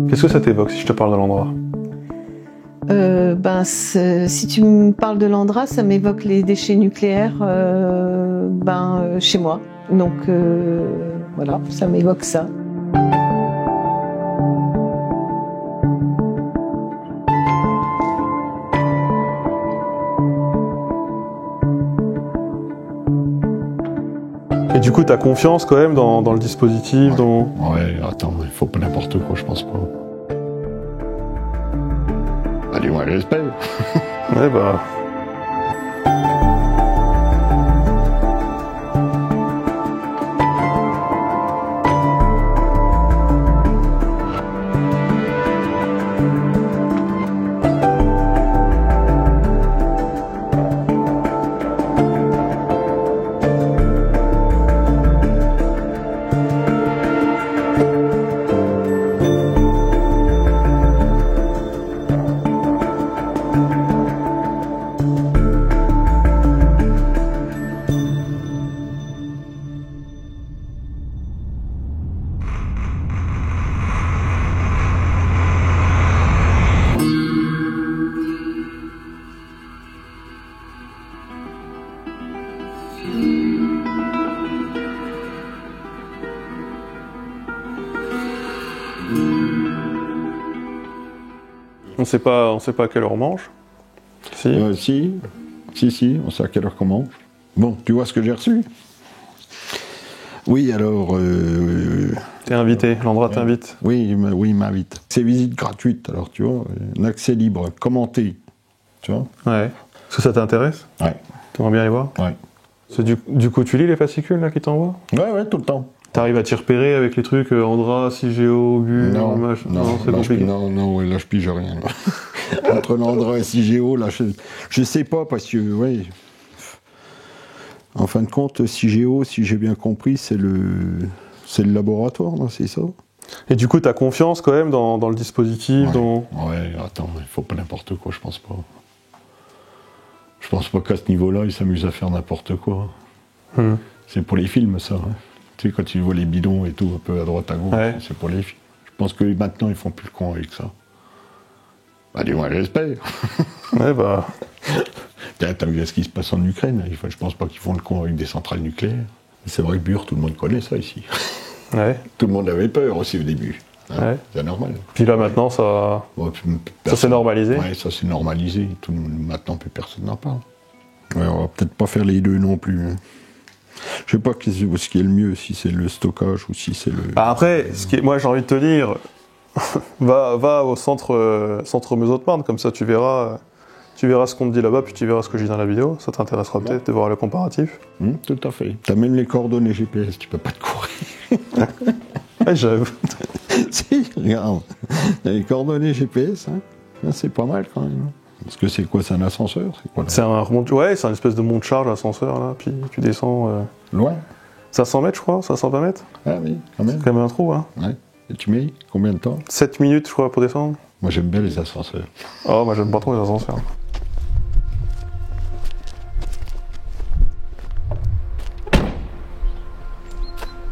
Qu'est-ce que ça t'évoque si je te parle de l'Andra? Si tu me parles de l'Andra, ça m'évoque les déchets nucléaires chez moi. Donc voilà, ça m'évoque ça. Et du coup, t'as confiance quand même dans le dispositif, dans... Ouais, attends, il faut pas n'importe quoi, je pense pas. Allez, moi, j'espère. Ouais, bah... On sait pas à quelle heure on mange. Si. Si, on sait à quelle heure qu'on mange. Bon, tu vois ce que j'ai reçu? Oui, alors... T'es invité, l'Andra t'invite. Oui, il m'invite. C'est visite gratuite, alors tu vois, un accès libre, commenté, tu vois. Ouais. Est-ce que ça t'intéresse? Ouais. T'aimerais bien aller voir? Ouais. Du coup, tu lis les fascicules là qui t'envoient? Ouais, tout le temps. T'arrives à t'y repérer avec les trucs Andra, CIGEO, BU, non, c'est compliqué. Non, là je pige rien. Entre l'Andra et CIGEO, là je sais pas parce que, ouais. En fin de compte, CIGEO, si j'ai bien compris, c'est le laboratoire, là, c'est ça? Et du coup, t'as confiance quand même dans le dispositif, Ouais, attends, il faut pas n'importe quoi, je pense pas. Je pense pas qu'à ce niveau-là, ils s'amusent à faire n'importe quoi. C'est pour les films, ça. Hein. Tu sais, quand tu vois les bidons et tout, un peu à droite, à gauche, ouais. C'est pour les films. Je pense que maintenant, ils font plus le con avec ça. Bah, du moins, j'espère. Ouais, bah... T'as vu ce qui se passe en Ukraine? Je pense pas qu'ils font le con avec des centrales nucléaires. C'est vrai que Bure, tout le monde connaît ça ici. Ouais. Tout le monde avait peur aussi au début. Hein, ouais. C'est normal. Puis là, maintenant, ça s'est normalisé. Ouais, ça s'est normalisé. Maintenant, plus personne n'en parle. Ouais, on va peut-être pas faire les deux non plus. Hein. Je sais pas ce qui est le mieux, si c'est le stockage ou si c'est le... Bah après, moi j'ai envie de te dire, va au centre Meuse-Haute-Marne, comme ça tu verras ce qu'on te dit là-bas, puis tu verras ce que je dis dans la vidéo. Ça t'intéressera peut-être de voir le comparatif. Tout à fait. T'as même les coordonnées GPS, tu peux pas te courir. Ouais, j'avoue. Si, regarde. T'as les coordonnées GPS, hein. C'est pas mal quand même. Parce que c'est quoi, c'est un ascenseur? C'est une espèce de monte-charge, ascenseur, là, puis tu descends... Loin. 500 mètres, je crois, 520 mètres. Ah oui, quand même. C'est quand même un trou, hein. Ouais. Et tu mets combien de temps? 7 minutes, je crois, pour descendre. Moi, j'aime bien les ascenseurs. Oh, moi, j'aime pas trop les ascenseurs.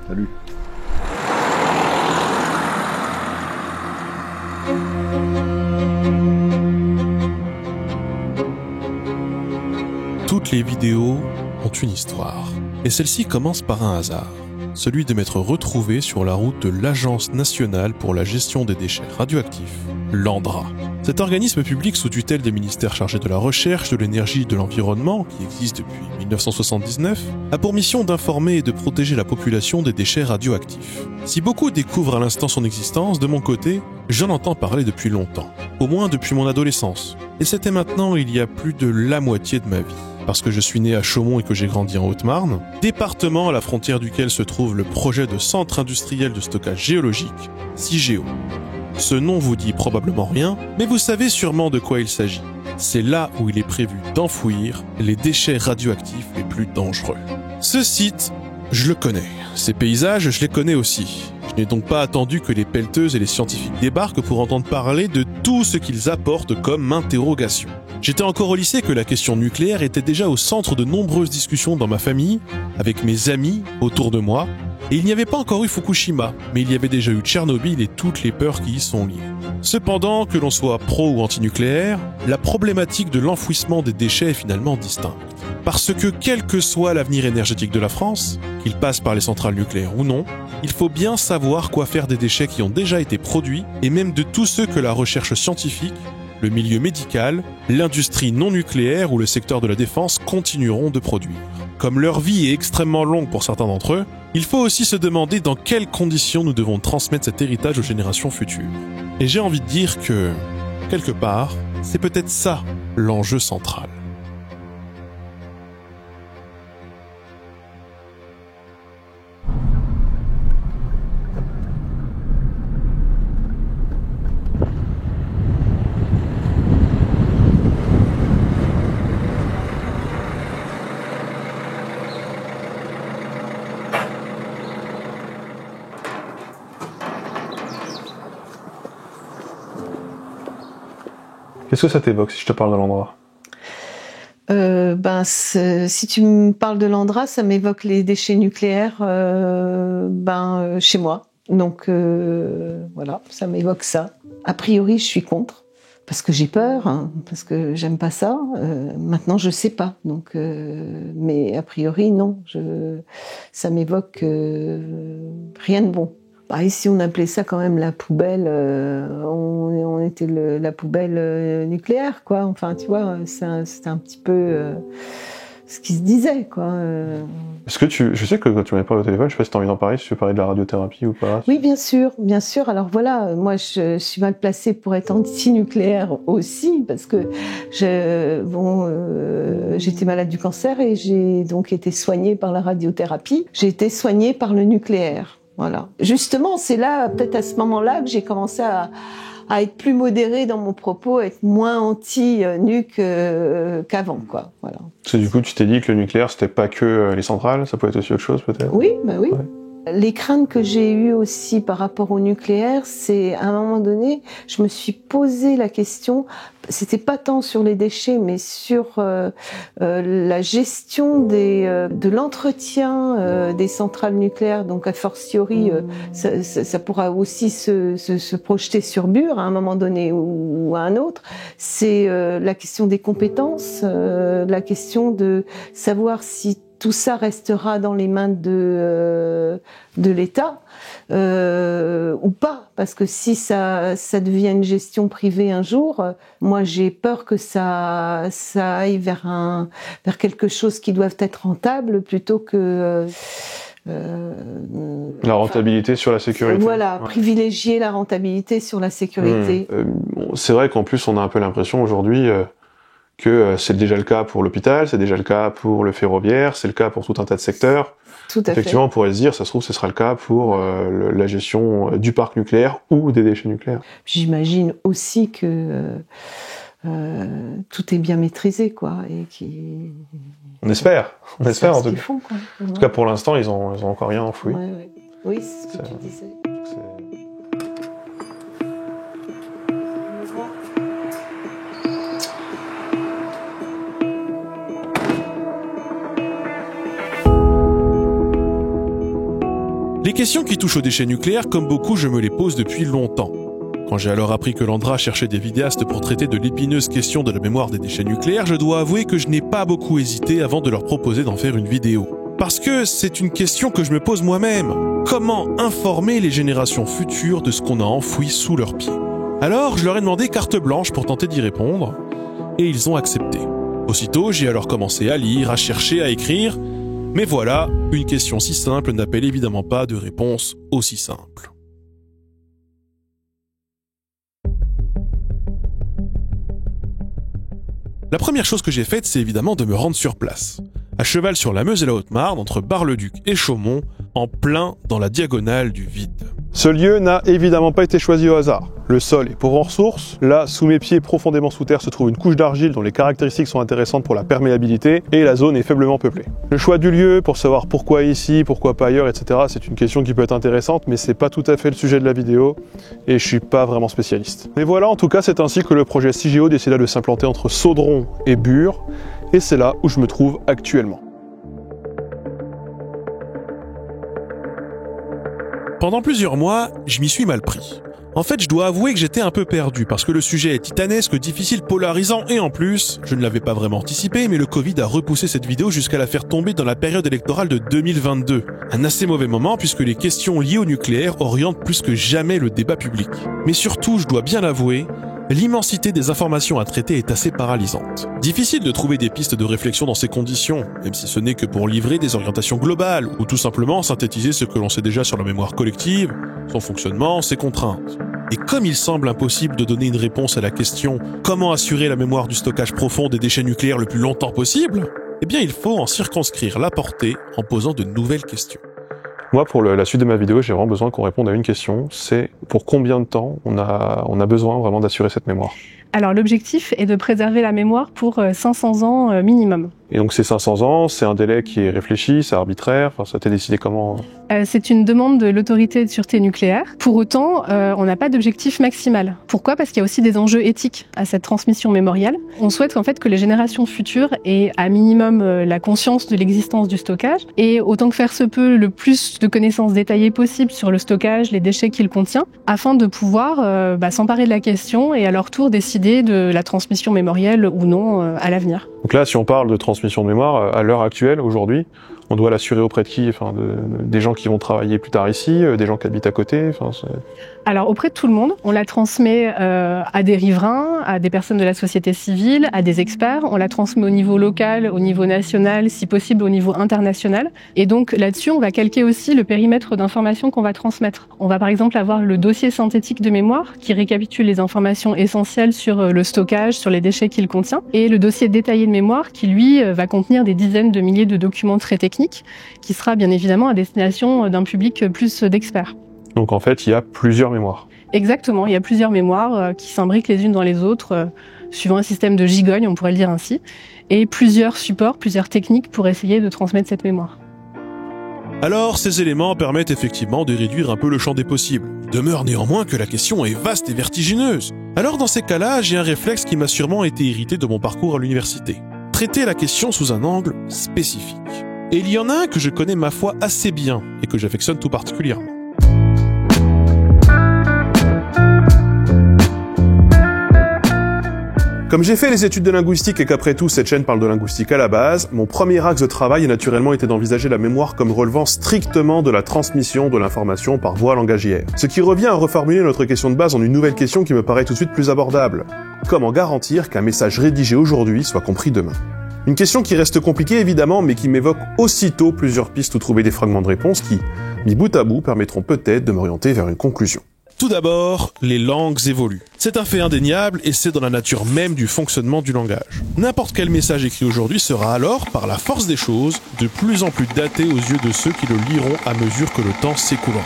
Salut. Toutes les vidéos ont une histoire, et celle-ci commence par un hasard, celui de m'être retrouvé sur la route de l'Agence nationale pour la gestion des déchets radioactifs, l'ANDRA. Cet organisme public sous tutelle des ministères chargés de la recherche, de l'énergie et de l'environnement, qui existe depuis 1979, a pour mission d'informer et de protéger la population des déchets radioactifs. Si beaucoup découvrent à l'instant son existence, de mon côté, j'en entends parler depuis longtemps, au moins depuis mon adolescence, et c'était maintenant il y a plus de la moitié de ma vie. Parce que je suis né à Chaumont et que j'ai grandi en Haute-Marne, département à la frontière duquel se trouve le projet de centre industriel de stockage géologique, CIGEO. Ce nom vous dit probablement rien, mais vous savez sûrement de quoi il s'agit. C'est là où il est prévu d'enfouir les déchets radioactifs les plus dangereux. Ce site, je le connais. Ces paysages, je les connais aussi. Je n'ai donc pas attendu que les pelleteuses et les scientifiques débarquent pour entendre parler de tout ce qu'ils apportent comme interrogation. J'étais encore au lycée que la question nucléaire était déjà au centre de nombreuses discussions dans ma famille, avec mes amis autour de moi, et il n'y avait pas encore eu Fukushima, mais il y avait déjà eu Tchernobyl et toutes les peurs qui y sont liées. Cependant, que l'on soit pro ou anti-nucléaire, la problématique de l'enfouissement des déchets est finalement distincte. Parce que quel que soit l'avenir énergétique de la France, qu'il passe par les centrales nucléaires ou non, il faut bien savoir quoi faire des déchets qui ont déjà été produits, et même de tous ceux que la recherche scientifique, le milieu médical, l'industrie non nucléaire ou le secteur de la défense continueront de produire. Comme leur vie est extrêmement longue pour certains d'entre eux, il faut aussi se demander dans quelles conditions nous devons transmettre cet héritage aux générations futures. Et j'ai envie de dire que, quelque part, c'est peut-être ça l'enjeu central. Qu'est-ce que ça t'évoque si je te parle de l'Andra? Si tu me parles de l'Andra, ça m'évoque les déchets nucléaires chez moi. Donc voilà, ça m'évoque ça. A priori, je suis contre, parce que j'ai peur, hein, parce que j'aime pas ça. Maintenant, je sais pas. Donc, mais a priori, non. Ça m'évoque rien de bon. Bah, ici, on appelait ça quand même la poubelle. On était la poubelle nucléaire, quoi. Enfin, tu vois, c'était un petit peu ce qui se disait, quoi. Est-ce que je sais que quand tu m'avais parlé au téléphone, je sais pas si tu as envie d'en parler, si tu veux parler de la radiothérapie ou pas. Oui, bien sûr, bien sûr. Alors voilà, moi, je suis mal placée pour être anti-nucléaire aussi, parce que j'étais malade du cancer et j'ai donc été soignée par la radiothérapie. J'ai été soignée par le nucléaire. Voilà. Justement, c'est là, peut-être à ce moment-là, que j'ai commencé à être plus modérée dans mon propos, à être moins anti-nuc qu'avant, quoi. Voilà. Parce que du coup, tu t'es dit que le nucléaire, c'était pas que les centrales, ça pouvait être aussi autre chose, peut-être? Oui, bah oui. Ouais. Les craintes que j'ai eues aussi par rapport au nucléaire, c'est à un moment donné, je me suis posé la question, c'était pas tant sur les déchets, mais sur la gestion de l'entretien des centrales nucléaires. Donc a fortiori, ça pourra aussi se projeter sur Bure à un moment donné ou à un autre. C'est la question des compétences, la question de savoir si tout ça restera dans les mains de l'État ou pas, parce que si ça devient une gestion privée un jour, moi j'ai peur que ça aille vers quelque chose qui doit être rentable plutôt que la rentabilité sur la sécurité. Voilà, ouais. Privilégier la rentabilité sur la sécurité. C'est vrai qu'en plus on a un peu l'impression aujourd'hui que c'est déjà le cas pour l'hôpital, c'est déjà le cas pour le ferroviaire, c'est le cas pour tout un tas de secteurs. Tout à Effectivement, on pourrait se dire, ça se trouve, ce sera le cas pour la gestion du parc nucléaire ou des déchets nucléaires. J'imagine aussi que tout est bien maîtrisé, quoi, et On espère en tout cas. Font, quoi. En tout cas, pour l'instant, ils ont encore rien enfoui. Ouais. Oui, c'est ce que tu disais. Les questions qui touchent aux déchets nucléaires, comme beaucoup, je me les pose depuis longtemps. Quand j'ai alors appris que l'Andra cherchait des vidéastes pour traiter de l'épineuse question de la mémoire des déchets nucléaires, je dois avouer que je n'ai pas beaucoup hésité avant de leur proposer d'en faire une vidéo. Parce que c'est une question que je me pose moi-même. Comment informer les générations futures de ce qu'on a enfoui sous leurs pieds? Alors, je leur ai demandé carte blanche pour tenter d'y répondre, et ils ont accepté. Aussitôt, j'ai alors commencé à lire, à chercher, à écrire. Mais voilà, une question si simple n'appelle évidemment pas de réponse aussi simple. La première chose que j'ai faite, c'est évidemment de me rendre sur place, à cheval sur la Meuse et la Haute-Marne, entre Bar-le-Duc et Chaumont, en plein dans la diagonale du vide. Ce lieu n'a évidemment pas été choisi au hasard. Le sol est pauvre en ressources, là, sous mes pieds, profondément sous terre, se trouve une couche d'argile dont les caractéristiques sont intéressantes pour la perméabilité, et la zone est faiblement peuplée. Le choix du lieu, pour savoir pourquoi ici, pourquoi pas ailleurs, etc., c'est une question qui peut être intéressante, mais c'est pas tout à fait le sujet de la vidéo, et je suis pas vraiment spécialiste. Mais voilà, en tout cas, c'est ainsi que le projet CIGEO décida de s'implanter entre Saudron et Bure, et c'est là où je me trouve actuellement. Pendant plusieurs mois, je m'y suis mal pris. En fait, je dois avouer que j'étais un peu perdu parce que le sujet est titanesque, difficile, polarisant et en plus, je ne l'avais pas vraiment anticipé, mais le Covid a repoussé cette vidéo jusqu'à la faire tomber dans la période électorale de 2022. Un assez mauvais moment puisque les questions liées au nucléaire orientent plus que jamais le débat public. Mais surtout, je dois bien l'avouer, l'immensité des informations à traiter est assez paralysante. Difficile de trouver des pistes de réflexion dans ces conditions, même si ce n'est que pour livrer des orientations globales, ou tout simplement synthétiser ce que l'on sait déjà sur la mémoire collective, son fonctionnement, ses contraintes. Et comme il semble impossible de donner une réponse à la question « Comment assurer la mémoire du stockage profond des déchets nucléaires le plus longtemps possible ?», eh bien il faut en circonscrire la portée en posant de nouvelles questions. Moi, pour la suite de ma vidéo, j'ai vraiment besoin qu'on réponde à une question, c'est pour combien de temps on a besoin vraiment d'assurer cette mémoire? Alors l'objectif est de préserver la mémoire pour 500 ans minimum. Et donc ces 500 ans, c'est un délai qui est réfléchi, c'est arbitraire, enfin ça a été décidé comment? C'est une demande de l'autorité de sûreté nucléaire. Pour autant, on n'a pas d'objectif maximal. Pourquoi? Parce qu'il y a aussi des enjeux éthiques à cette transmission mémorielle. On souhaite en fait que les générations futures aient à minimum la conscience de l'existence du stockage et autant que faire se peut le plus de connaissances détaillées possible sur le stockage, les déchets qu'il contient, afin de pouvoir s'emparer de la question et à leur tour décider de la transmission mémorielle ou non à l'avenir. Donc là, si on parle de transmission de mémoire, à l'heure actuelle, aujourd'hui, on doit l'assurer auprès de qui? Enfin, des gens qui vont travailler plus tard ici, des gens qui habitent à côté. Enfin, alors auprès de tout le monde, on la transmet à des riverains, à des personnes de la société civile, à des experts. On la transmet au niveau local, au niveau national, si possible au niveau international. Et donc là-dessus, on va calquer aussi le périmètre d'information qu'on va transmettre. On va par exemple avoir le dossier synthétique de mémoire qui récapitule les informations essentielles sur le stockage, sur les déchets qu'il contient, et le dossier détaillé de mémoire qui lui va contenir des dizaines de milliers de documents très techniques qui sera bien évidemment à destination d'un public plus d'experts. Donc en fait, il y a plusieurs mémoires. Exactement, il y a plusieurs mémoires qui s'imbriquent les unes dans les autres, suivant un système de gigogne, on pourrait le dire ainsi, et plusieurs supports, plusieurs techniques pour essayer de transmettre cette mémoire. Alors, ces éléments permettent effectivement de réduire un peu le champ des possibles. Il demeure néanmoins que la question est vaste et vertigineuse. Alors dans ces cas-là, j'ai un réflexe qui m'a sûrement été hérité de mon parcours à l'université. Traiter la question sous un angle spécifique. Et il y en a un que je connais ma foi assez bien et que j'affectionne tout particulièrement. Comme j'ai fait les études de linguistique et qu'après tout cette chaîne parle de linguistique à la base, mon premier axe de travail a naturellement été d'envisager la mémoire comme relevant strictement de la transmission de l'information par voie langagière. Ce qui revient à reformuler notre question de base en une nouvelle question qui me paraît tout de suite plus abordable. Comment garantir qu'un message rédigé aujourd'hui soit compris demain ? Une question qui reste compliquée évidemment, mais qui m'évoque aussitôt plusieurs pistes où trouver des fragments de réponse qui, mis bout à bout, permettront peut-être de m'orienter vers une conclusion. Tout d'abord, les langues évoluent. C'est un fait indéniable et c'est dans la nature même du fonctionnement du langage. N'importe quel message écrit aujourd'hui sera alors, par la force des choses, de plus en plus daté aux yeux de ceux qui le liront à mesure que le temps s'écoulera.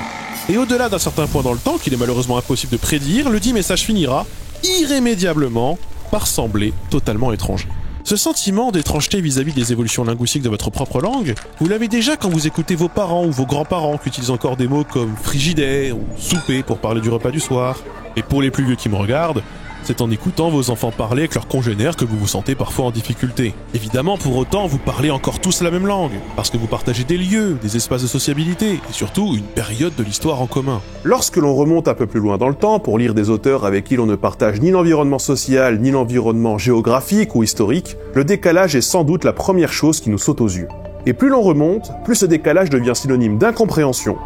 Et au-delà d'un certain point dans le temps, qu'il est malheureusement impossible de prédire, le dit message finira, irrémédiablement, par sembler totalement étranger. Ce sentiment d'étrangeté vis-à-vis des évolutions linguistiques de votre propre langue, vous l'avez déjà quand vous écoutez vos parents ou vos grands-parents qui utilisent encore des mots comme frigidaire ou souper pour parler du repas du soir. Et pour les plus vieux qui me regardent, c'est en écoutant vos enfants parler avec leurs congénères que vous vous sentez parfois en difficulté. Évidemment, pour autant, vous parlez encore tous la même langue, parce que vous partagez des lieux, des espaces de sociabilité, et surtout une période de l'histoire en commun. Lorsque l'on remonte un peu plus loin dans le temps pour lire des auteurs avec qui l'on ne partage ni l'environnement social, ni l'environnement géographique ou historique, le décalage est sans doute la première chose qui nous saute aux yeux. Et plus l'on remonte, plus ce décalage devient synonyme d'incompréhension,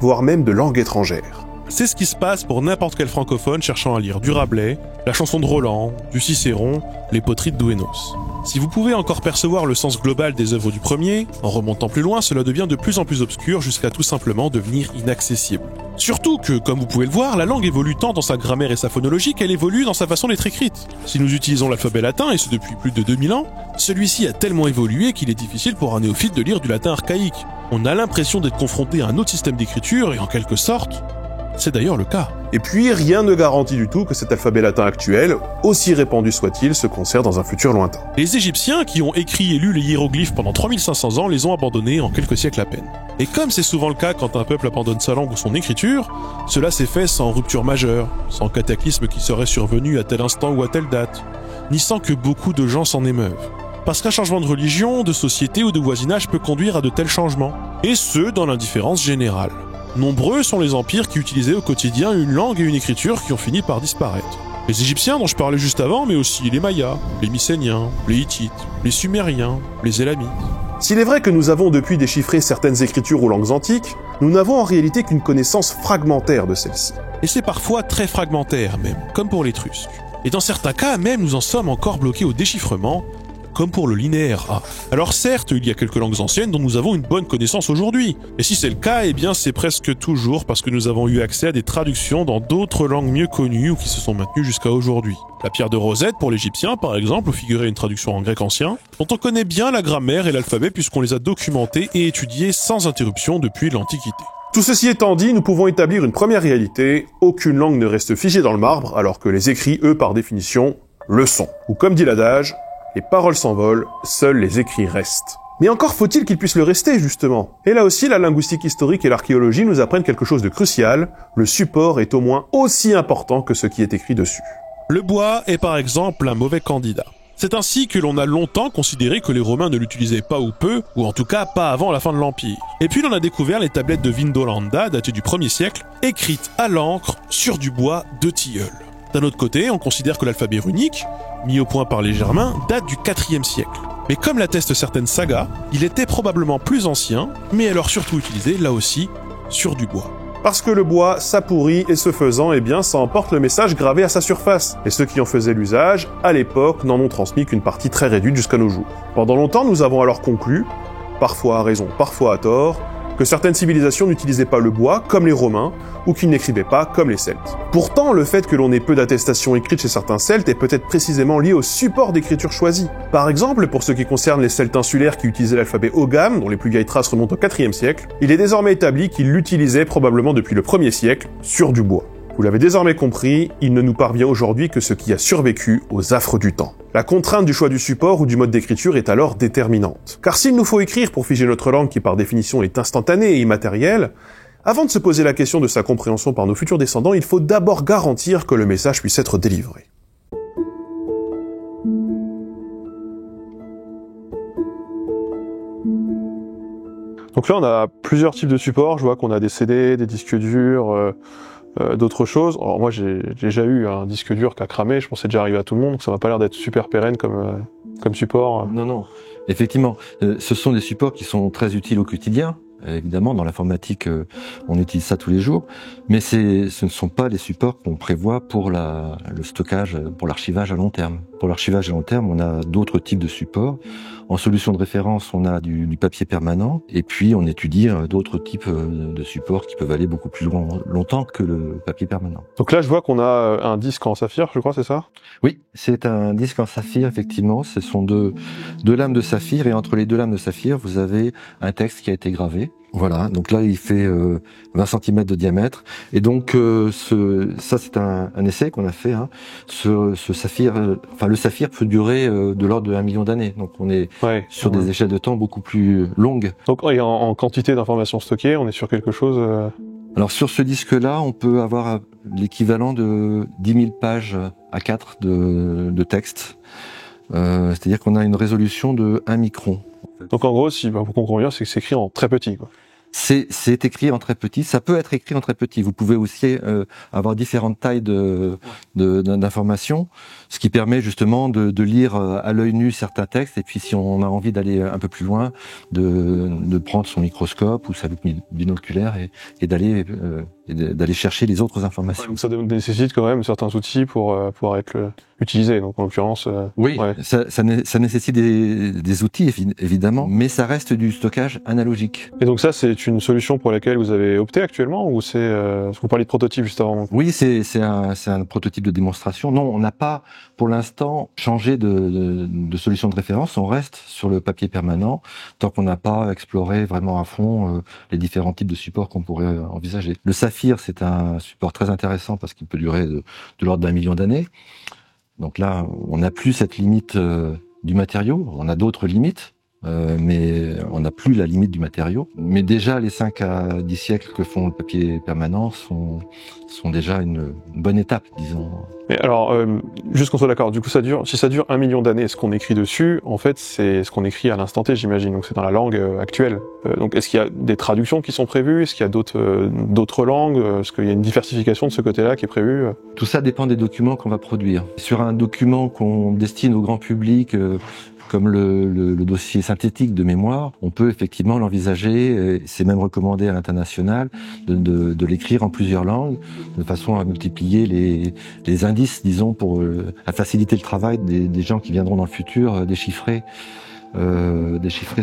voire même de langue étrangère. C'est ce qui se passe pour n'importe quel francophone cherchant à lire du Rabelais, la chanson de Roland, du Cicéron, les poteries de Douénos. Si vous pouvez encore percevoir le sens global des œuvres du premier, en remontant plus loin, cela devient de plus en plus obscur jusqu'à tout simplement devenir inaccessible. Surtout que, comme vous pouvez le voir, la langue évolue tant dans sa grammaire et sa phonologie qu'elle évolue dans sa façon d'être écrite. Si nous utilisons l'alphabet latin, et ce depuis plus de 2000 ans, celui-ci a tellement évolué qu'il est difficile pour un néophyte de lire du latin archaïque. On a l'impression d'être confronté à un autre système d'écriture et en quelque sorte, C'est d'ailleurs le cas. Et puis, rien ne garantit du tout que cet alphabet latin actuel, aussi répandu soit-il, se conserve dans un futur lointain. Les Égyptiens, qui ont écrit et lu les hiéroglyphes pendant 3500 ans, les ont abandonnés en quelques siècles à peine. Et comme c'est souvent le cas quand un peuple abandonne sa langue ou son écriture, cela s'est fait sans rupture majeure, sans cataclysme qui serait survenu à tel instant ou à telle date, ni sans que beaucoup de gens s'en émeuvent. Parce qu'un changement de religion, de société ou de voisinage peut conduire à de tels changements, et ce, dans l'indifférence générale. Nombreux sont les empires qui utilisaient au quotidien une langue et une écriture qui ont fini par disparaître. Les Égyptiens dont je parlais juste avant, mais aussi les Mayas, les Mycéniens, les Hittites, les Sumériens, les Élamites. S'il est vrai que nous avons depuis déchiffré certaines écritures ou langues antiques, nous n'avons en réalité qu'une connaissance fragmentaire de celles-ci. Et c'est parfois très fragmentaire même, comme pour l'Étrusque. Et dans certains cas même, nous en sommes encore bloqués au déchiffrement, comme pour le linéaire A. Alors certes, il y a quelques langues anciennes dont nous avons une bonne connaissance aujourd'hui. Et si c'est le cas, eh bien c'est presque toujours parce que nous avons eu accès à des traductions dans d'autres langues mieux connues ou qui se sont maintenues jusqu'à aujourd'hui. La pierre de Rosette pour l'Égyptien, par exemple, où figurait une traduction en grec ancien, dont on connaît bien la grammaire et l'alphabet puisqu'on les a documentés et étudiés sans interruption depuis l'Antiquité. Tout ceci étant dit, nous pouvons établir une première réalité, aucune langue ne reste figée dans le marbre, alors que les écrits, eux, par définition, le sont. Ou comme dit l'adage, les paroles s'envolent, seuls les écrits restent. Mais encore faut-il qu'ils puissent le rester, justement. Et là aussi, la linguistique historique et l'archéologie nous apprennent quelque chose de crucial, le support est au moins aussi important que ce qui est écrit dessus. Le bois est par exemple un mauvais candidat. C'est ainsi que l'on a longtemps considéré que les Romains ne l'utilisaient pas ou peu, ou en tout cas pas avant la fin de l'Empire. Et puis l'on a découvert les tablettes de Vindolanda, datées du 1er siècle, écrites à l'encre sur du bois de tilleul. D'un autre côté, on considère que l'alphabet runique, mis au point par les Germains, date du 4e siècle. Mais comme l'attestent certaines sagas, il était probablement plus ancien, mais alors surtout utilisé, là aussi, sur du bois. Parce que le bois, ça pourrit, et ce faisant, eh bien, ça emporte le message gravé à sa surface. Et ceux qui en faisaient l'usage, à l'époque, n'en ont transmis qu'une partie très réduite jusqu'à nos jours. Pendant longtemps, nous avons alors conclu, parfois à raison, parfois à tort, que certaines civilisations n'utilisaient pas le bois, comme les Romains, ou qu'ils n'écrivaient pas, comme les Celtes. Pourtant, le fait que l'on ait peu d'attestations écrites chez certains Celtes est peut-être précisément lié au support d'écriture choisi. Par exemple, pour ce qui concerne les Celtes insulaires qui utilisaient l'alphabet Ogam, dont les plus vieilles traces remontent au 4e siècle, il est désormais établi qu'ils l'utilisaient probablement depuis le 1er siècle, sur du bois. Vous l'avez désormais compris, il ne nous parvient aujourd'hui que ce qui a survécu aux affres du temps. La contrainte du choix du support ou du mode d'écriture est alors déterminante. Car s'il nous faut écrire pour figer notre langue qui par définition est instantanée et immatérielle, avant de se poser la question de sa compréhension par nos futurs descendants, il faut d'abord garantir que le message puisse être délivré. Donc là, on a plusieurs types de supports. Je vois qu'on a des CD, des disques durs, d'autres choses. Alors moi, j'ai déjà eu un disque dur qui a cramé. Je pense que c'est déjà arrivé à tout le monde. Donc ça m'a pas l'air d'être super pérenne comme support. Non. Effectivement, ce sont des supports qui sont très utiles au quotidien. Évidemment, dans l'informatique, on utilise ça tous les jours, mais ce ne sont pas les supports qu'on prévoit pour le stockage, pour l'archivage à long terme. Pour l'archivage à long terme, on a d'autres types de supports. En solution de référence, on a du papier permanent, et puis on étudie d'autres types de supports qui peuvent aller beaucoup plus longtemps que le papier permanent. Donc là, je vois qu'on a un disque en saphir, je crois, c'est ça ? Oui, c'est un disque en saphir, effectivement. Ce sont deux lames de saphir, et entre les deux lames de saphir, vous avez un texte qui a été gravé. Voilà, donc là il fait 20 cm de diamètre, et donc ça c'est un essai qu'on a fait. Hein. Ce saphir, le saphir peut durer de l'ordre de 1 million d'années, donc on est sur des échelles de temps beaucoup plus longues. Donc et en quantité d'informations stockées, on est sur quelque chose. Alors sur ce disque-là, on peut avoir l'équivalent de 10 000 pages A4 de texte, c'est-à-dire qu'on a une résolution de 1 micron. Donc en gros, si vous comprenez bien, c'est que c'est écrit en très petit, quoi. C'est écrit en très petit. Ça peut être écrit en très petit. Vous pouvez aussi avoir différentes tailles d'informations, ce qui permet justement de lire à l'œil nu certains textes. Et puis, si on a envie d'aller un peu plus loin, de prendre son microscope ou sa loupe binoculaire et d'aller chercher les autres informations. Donc ça nécessite quand même certains outils pour pouvoir être utilisé. Donc en l'occurrence, oui, ça nécessite des outils évidemment, mais ça reste du stockage analogique. Et donc ça, c'est une solution pour laquelle vous avez opté actuellement, ou c'est vous parliez de prototype juste avant? Oui, c'est un prototype de démonstration. Non, on n'a pas pour l'instant changé de solution de référence. On reste sur le papier permanent tant qu'on n'a pas exploré vraiment à fond les différents types de supports qu'on pourrait envisager. Le saphir saphir, c'est un support très intéressant parce qu'il peut durer de l'ordre d'1 million d'années. Donc là, on n'a plus cette limite du matériau, on a d'autres limites, mais on n'a plus la limite du matériau. Mais déjà, les 5 à 10 siècles que font le papier permanent sont déjà une bonne étape, disons. Mais alors, juste qu'on soit d'accord, du coup, si ça dure 1 million d'années, ce qu'on écrit dessus, en fait, c'est ce qu'on écrit à l'instant T, j'imagine. Donc c'est dans la langue actuelle. Donc est-ce qu'il y a des traductions qui sont prévues? Est-ce qu'il y a d'autres langues? Est-ce qu'il y a une diversification de ce côté-là qui est prévue? Tout ça dépend des documents qu'on va produire. Sur un document qu'on destine au grand public, comme le dossier synthétique de mémoire, on peut effectivement l'envisager, c'est même recommandé à l'international, de l'écrire en plusieurs langues, de façon à multiplier les indices, disons, à faciliter le travail des gens qui viendront dans le futur déchiffrer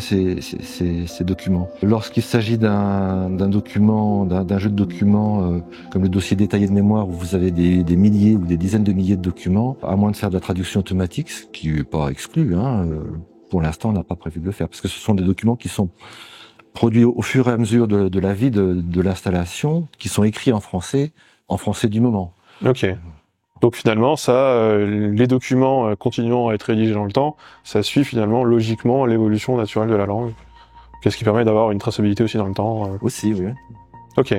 ces documents. Lorsqu'il s'agit d'un jeu de documents comme le dossier détaillé de mémoire où vous avez des milliers ou des dizaines de milliers de documents, à moins de faire de la traduction automatique, ce qui n'est pas exclu, pour l'instant on n'a pas prévu de le faire, parce que ce sont des documents qui sont produits au fur et à mesure de la vie de l'installation, qui sont écrits en français du moment. Ok. Donc finalement, les documents continuant à être rédigés dans le temps, ça suit finalement logiquement l'évolution naturelle de la langue. Qu'est-ce qui permet d'avoir une traçabilité aussi dans le temps. Aussi, oui. Ok.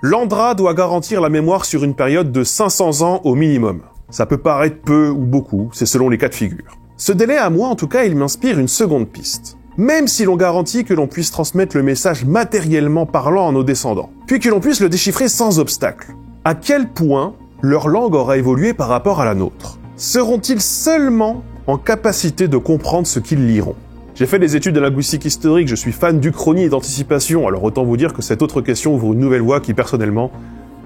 L'ANDRA doit garantir la mémoire sur une période de 500 ans au minimum. Ça peut paraître peu ou beaucoup, c'est selon les cas de figure. Ce délai, à moi en tout cas, il m'inspire une seconde piste. Même si l'on garantit que l'on puisse transmettre le message matériellement parlant à nos descendants, puis que l'on puisse le déchiffrer sans obstacle, à quel point leur langue aura évolué par rapport à la nôtre? Seront-ils seulement en capacité de comprendre ce qu'ils liront? J'ai fait des études de linguistique historique, je suis fan d'uchronie et d'anticipation, alors autant vous dire que cette autre question ouvre une nouvelle voie qui, personnellement,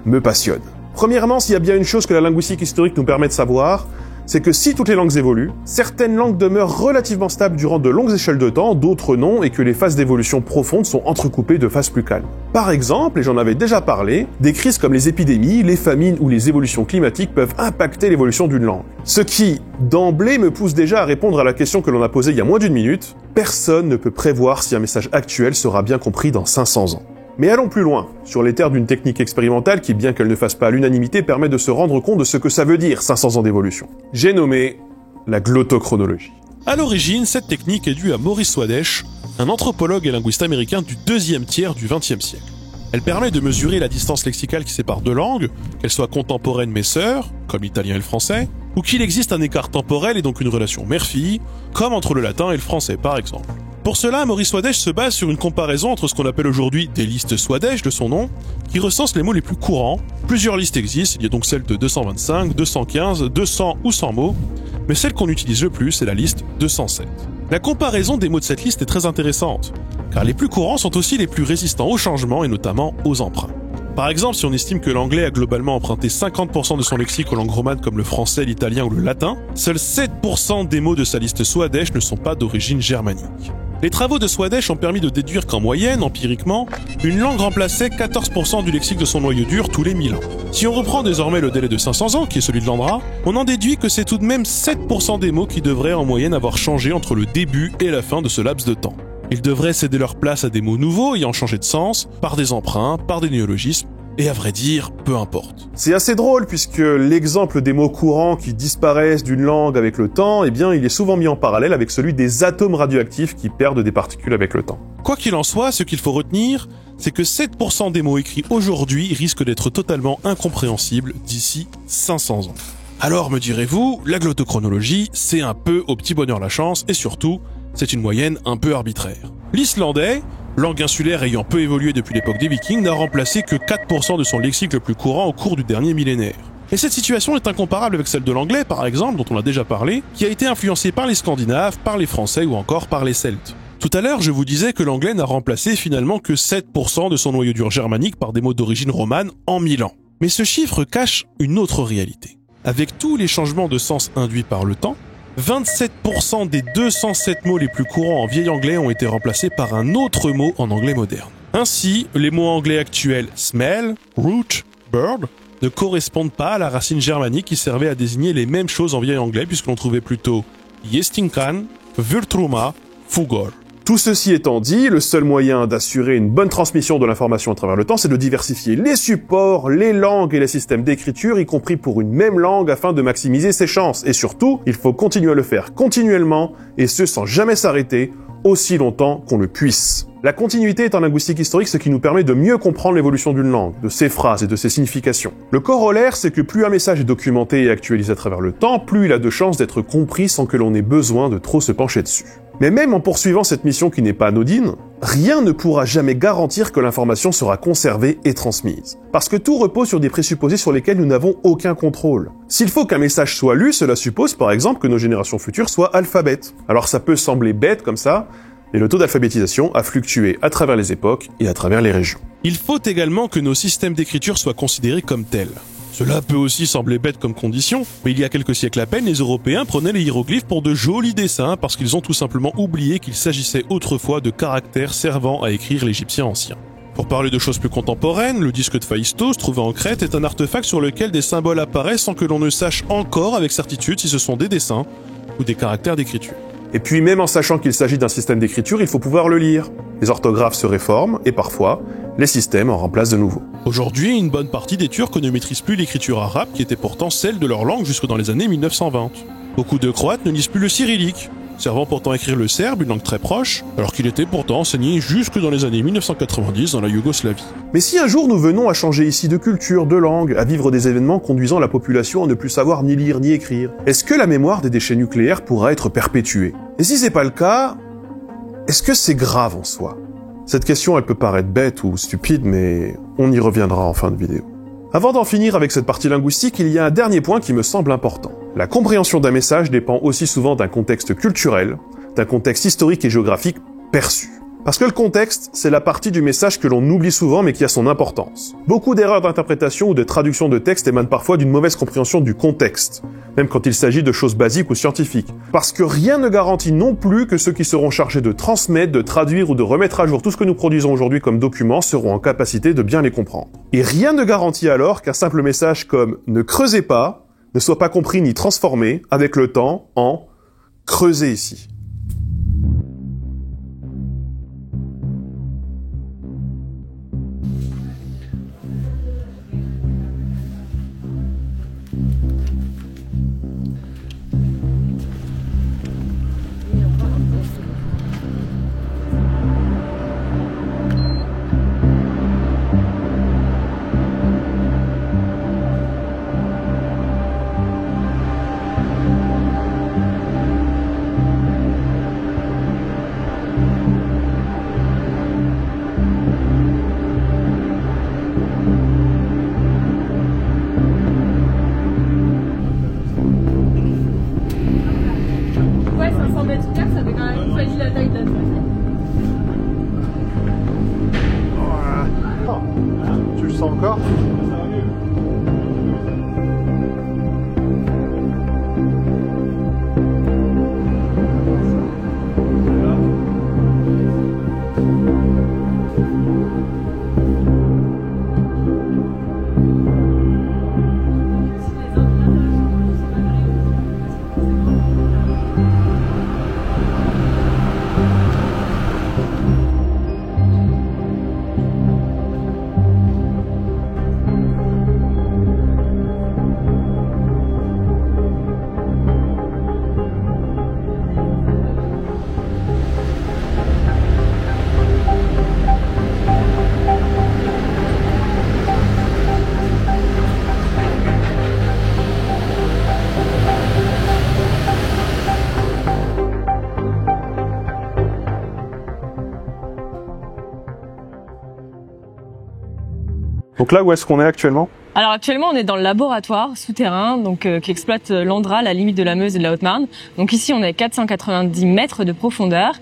me passionne. Premièrement, s'il y a bien une chose que la linguistique historique nous permet de savoir, c'est que si toutes les langues évoluent, certaines langues demeurent relativement stables durant de longues échelles de temps, d'autres non, et que les phases d'évolution profondes sont entrecoupées de phases plus calmes. Par exemple, et j'en avais déjà parlé, des crises comme les épidémies, les famines ou les évolutions climatiques peuvent impacter l'évolution d'une langue. Ce qui, d'emblée, me pousse déjà à répondre à la question que l'on a posée il y a moins d'1 minute, personne ne peut prévoir si un message actuel sera bien compris dans 500 ans. Mais allons plus loin, sur les terres d'une technique expérimentale qui, bien qu'elle ne fasse pas à l'unanimité, permet de se rendre compte de ce que ça veut dire 500 ans d'évolution. J'ai nommé la glottochronologie. À l'origine, cette technique est due à Maurice Swadesh, un anthropologue et linguiste américain du deuxième tiers du XXe siècle. Elle permet de mesurer la distance lexicale qui sépare deux langues, qu'elles soient contemporaines mais sœurs, comme l'italien et le français, ou qu'il existe un écart temporel et donc une relation mère-fille, comme entre le latin et le français par exemple. Pour cela, Maurice Swadesh se base sur une comparaison entre ce qu'on appelle aujourd'hui des listes Swadesh de son nom, qui recensent les mots les plus courants. Plusieurs listes existent, il y a donc celle de 225, 215, 200 ou 100 mots, mais celle qu'on utilise le plus, c'est la liste 207. La comparaison des mots de cette liste est très intéressante, car les plus courants sont aussi les plus résistants aux changements et notamment aux emprunts. Par exemple, si on estime que l'anglais a globalement emprunté 50% de son lexique aux langues romanes comme le français, l'italien ou le latin, seuls 7% des mots de sa liste Swadesh ne sont pas d'origine germanique. Les travaux de Swadesh ont permis de déduire qu'en moyenne, empiriquement, une langue remplaçait 14% du lexique de son noyau dur tous les 1000 ans. Si on reprend désormais le délai de 500 ans, qui est celui de l'ANDRA, on en déduit que c'est tout de même 7% des mots qui devraient en moyenne avoir changé entre le début et la fin de ce laps de temps. Ils devraient céder leur place à des mots nouveaux ayant changé de sens, par des emprunts, par des néologismes, et à vrai dire, peu importe. C'est assez drôle puisque l'exemple des mots courants qui disparaissent d'une langue avec le temps, eh bien, il est souvent mis en parallèle avec celui des atomes radioactifs qui perdent des particules avec le temps. Quoi qu'il en soit, ce qu'il faut retenir, c'est que 7% des mots écrits aujourd'hui risquent d'être totalement incompréhensibles d'ici 500 ans. Alors, me direz-vous, la glottochronologie, c'est un peu au petit bonheur la chance, et surtout, c'est une moyenne un peu arbitraire. L'islandais, langue insulaire ayant peu évolué depuis l'époque des Vikings, n'a remplacé que 4% de son lexique le plus courant au cours du dernier millénaire. Et cette situation est incomparable avec celle de l'anglais, par exemple, dont on a déjà parlé, qui a été influencé par les Scandinaves, par les Français ou encore par les Celtes. Tout à l'heure, je vous disais que l'anglais n'a remplacé finalement que 7% de son noyau dur germanique par des mots d'origine romane en 1000 ans. Mais ce chiffre cache une autre réalité. Avec tous les changements de sens induits par le temps, 27% des 207 mots les plus courants en vieil anglais ont été remplacés par un autre mot en anglais moderne. Ainsi, les mots anglais actuels smell, root, bird ne correspondent pas à la racine germanique qui servait à désigner les mêmes choses en vieil anglais puisque l'on trouvait plutôt Gestinkan, Vurtruma, Fugor. Tout ceci étant dit, le seul moyen d'assurer une bonne transmission de l'information à travers le temps, c'est de diversifier les supports, les langues et les systèmes d'écriture, y compris pour une même langue, afin de maximiser ses chances. Et surtout, il faut continuer à le faire continuellement, et ce sans jamais s'arrêter, aussi longtemps qu'on le puisse. La continuité est en linguistique historique ce qui nous permet de mieux comprendre l'évolution d'une langue, de ses phrases et de ses significations. Le corollaire, c'est que plus un message est documenté et actualisé à travers le temps, plus il a de chances d'être compris sans que l'on ait besoin de trop se pencher dessus. Mais même en poursuivant cette mission qui n'est pas anodine, rien ne pourra jamais garantir que l'information sera conservée et transmise. Parce que tout repose sur des présupposés sur lesquels nous n'avons aucun contrôle. S'il faut qu'un message soit lu, cela suppose par exemple que nos générations futures soient alphabètes. Alors ça peut sembler bête comme ça, mais le taux d'alphabétisation a fluctué à travers les époques et à travers les régions. Il faut également que nos systèmes d'écriture soient considérés comme tels. Cela peut aussi sembler bête comme condition, mais il y a quelques siècles à peine, les Européens prenaient les hiéroglyphes pour de jolis dessins parce qu'ils ont tout simplement oublié qu'il s'agissait autrefois de caractères servant à écrire l'égyptien ancien. Pour parler de choses plus contemporaines, le disque de Phaistos, trouvé en Crète, est un artefact sur lequel des symboles apparaissent sans que l'on ne sache encore avec certitude si ce sont des dessins ou des caractères d'écriture. Et puis même en sachant qu'il s'agit d'un système d'écriture, il faut pouvoir le lire. Les orthographes se réforment et parfois, les systèmes en remplacent de nouveau. Aujourd'hui, une bonne partie des Turcs ne maîtrisent plus l'écriture arabe qui était pourtant celle de leur langue jusque dans les années 1920. Beaucoup de Croates ne lisent plus le cyrillique, servant pourtant à écrire le serbe, une langue très proche, alors qu'il était pourtant enseigné jusque dans les années 1990 dans la Yougoslavie. Mais si un jour nous venons à changer ici de culture, de langue, à vivre des événements conduisant la population à ne plus savoir ni lire ni écrire, est-ce que la mémoire des déchets nucléaires pourra être perpétuée? Et si c'est pas le cas, est-ce que c'est grave en soi? Cette question, elle peut paraître bête ou stupide, mais on y reviendra en fin de vidéo. Avant d'en finir avec cette partie linguistique, il y a un dernier point qui me semble important. La compréhension d'un message dépend aussi souvent d'un contexte culturel, d'un contexte historique et géographique perçu. Parce que le contexte, c'est la partie du message que l'on oublie souvent mais qui a son importance. Beaucoup d'erreurs d'interprétation ou de traduction de texte émanent parfois d'une mauvaise compréhension du contexte, même quand il s'agit de choses basiques ou scientifiques. Parce que rien ne garantit non plus que ceux qui seront chargés de transmettre, de traduire ou de remettre à jour tout ce que nous produisons aujourd'hui comme documents seront en capacité de bien les comprendre. Et rien ne garantit alors qu'un simple message comme « ne creusez pas » ne soit pas compris ni transformé avec le temps en « creusez ici ». Tu le sens encore ? Donc là, où est-ce qu'on est actuellement ? Alors actuellement, on est dans le laboratoire souterrain, donc qui exploite l'Andra, la limite de la Meuse et de la Haute-Marne. Donc ici, on est à 490 mètres de profondeur